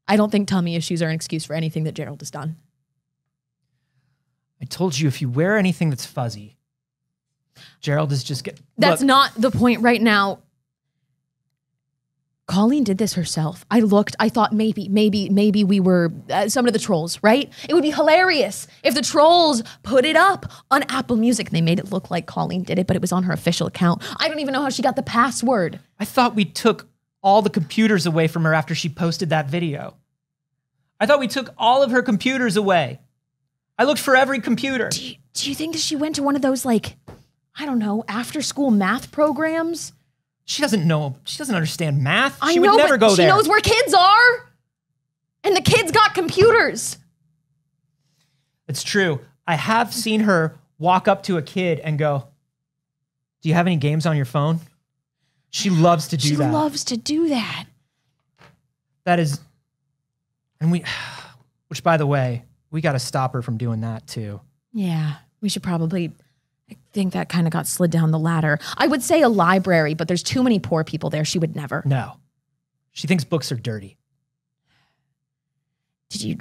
I don't think tummy issues are an excuse for anything that Gerald has done. I told you if you wear anything that's fuzzy, Gerald is just getting... That's not the point right now. Colleen did this herself. I thought maybe we were some of the trolls, right? It would be hilarious if the trolls put it up on Apple Music. They made it look like Colleen did it, but it was on her official account. I don't even know how she got the password. I thought we took all the computers away from her after she posted that video. I thought we took all of her computers away. I looked for every computer. Do you think that she went to one of those, like, I don't know, after-school math programs? She doesn't know. She doesn't understand math. She would never go there. She knows where kids are. And the kids got computers. It's true. I have seen her walk up to a kid and go, "Do you have any games on your phone?" She loves to do that. She loves to do that. That is, and which by the way, we got to stop her from doing that too. Yeah, we should probably... I think that kind of got slid down the ladder. I would say a library, but there's too many poor people there. She would never. No. She thinks books are dirty. Did you,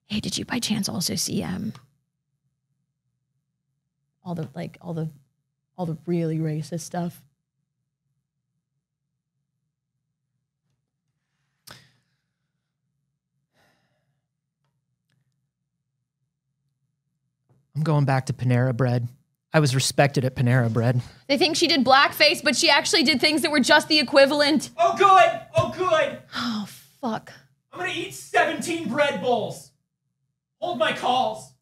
did you by chance also see, all the really racist stuff? I'm going back to Panera Bread. I was respected at Panera Bread. They think she did blackface, but she actually did things that were just the equivalent. Oh, good. Oh, good. Oh, fuck. I'm going to eat 17 bread bowls. Hold my calls.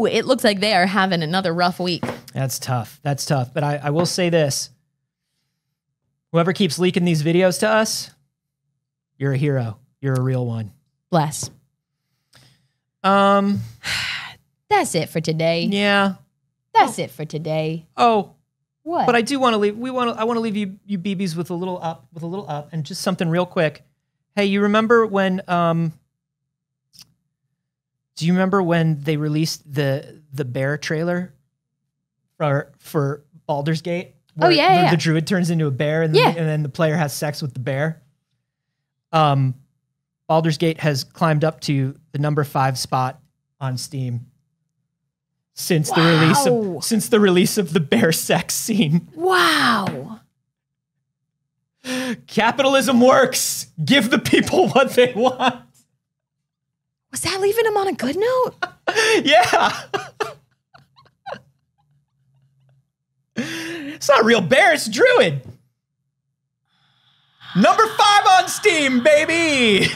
It looks like they are having another rough week. That's tough. That's tough. But I will say this. Whoever keeps leaking these videos to us, you're a hero. You're a real one. Bless. That's it for today. Yeah. That's it for today. Oh, What? But I do want to leave. I want to leave you BBs with a little up, and just something real quick. Hey, you remember when? Do you remember when they released the bear trailer for Baldur's Gate? Oh yeah, the druid turns into a bear, and then the player has sex with the bear. Baldur's Gate has climbed up to the number 5 spot on Steam since the release of the bear sex scene. Wow. Capitalism works. Give the people what they want. Was that leaving him on a good note? Yeah. It's not a real bear, it's a druid. Number 5 on Steam, baby.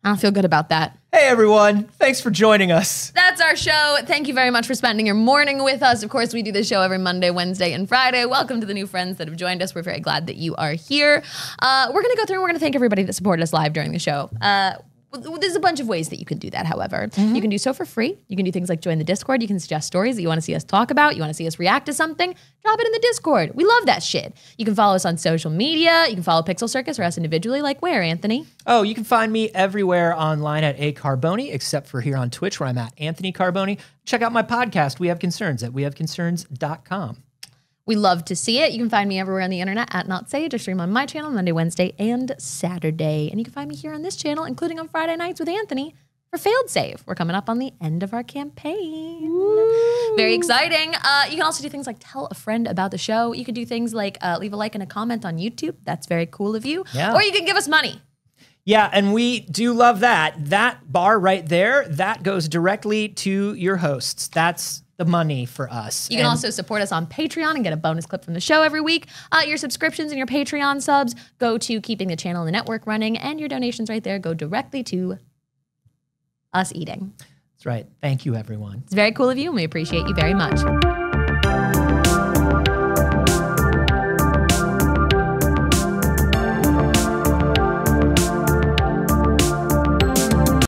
I don't feel good about that. Hey everyone, thanks for joining us. That's our show. Thank you very much for spending your morning with us. Of course, we do this show every Monday, Wednesday, and Friday. Welcome to the new friends that have joined us. We're very glad that you are here. We're going to go through and we're going to thank everybody that supported us live during the show. There's a bunch of ways that you can do that, however. You can do so for free. You can do things like join the Discord. You can suggest stories that you want to see us talk about. You want to see us react to something, drop it in the Discord. We love that shit. You can follow us on social media. You can follow PixelCircus or us individually. Like where, Anthony? Oh, you can find me everywhere online at Carboni, except for here on Twitch where I'm at Anthony Carboni. Check out my podcast, We Have Concerns, at wehaveconcerns.com. We love to see it. You can find me everywhere on the internet at Not Saige. I stream on my channel Monday, Wednesday, and Saturday. And you can find me here on this channel, including on Friday nights with Anthony for Failed Save. We're coming up on the end of our campaign. Woo. Very exciting. You can also do things like tell a friend about the show. You can do things like leave a like and a comment on YouTube. That's very cool of you. Yeah. Or you can give us money. Yeah, and we do love that. That bar right there, that goes directly to your hosts. That's the money for us. You can also support us on Patreon and get a bonus clip from the show every week. Your subscriptions and your Patreon subs go to keeping the channel and the network running, and your donations right there go directly to us eating. That's right. Thank you, everyone. It's very cool of you, and we appreciate you very much.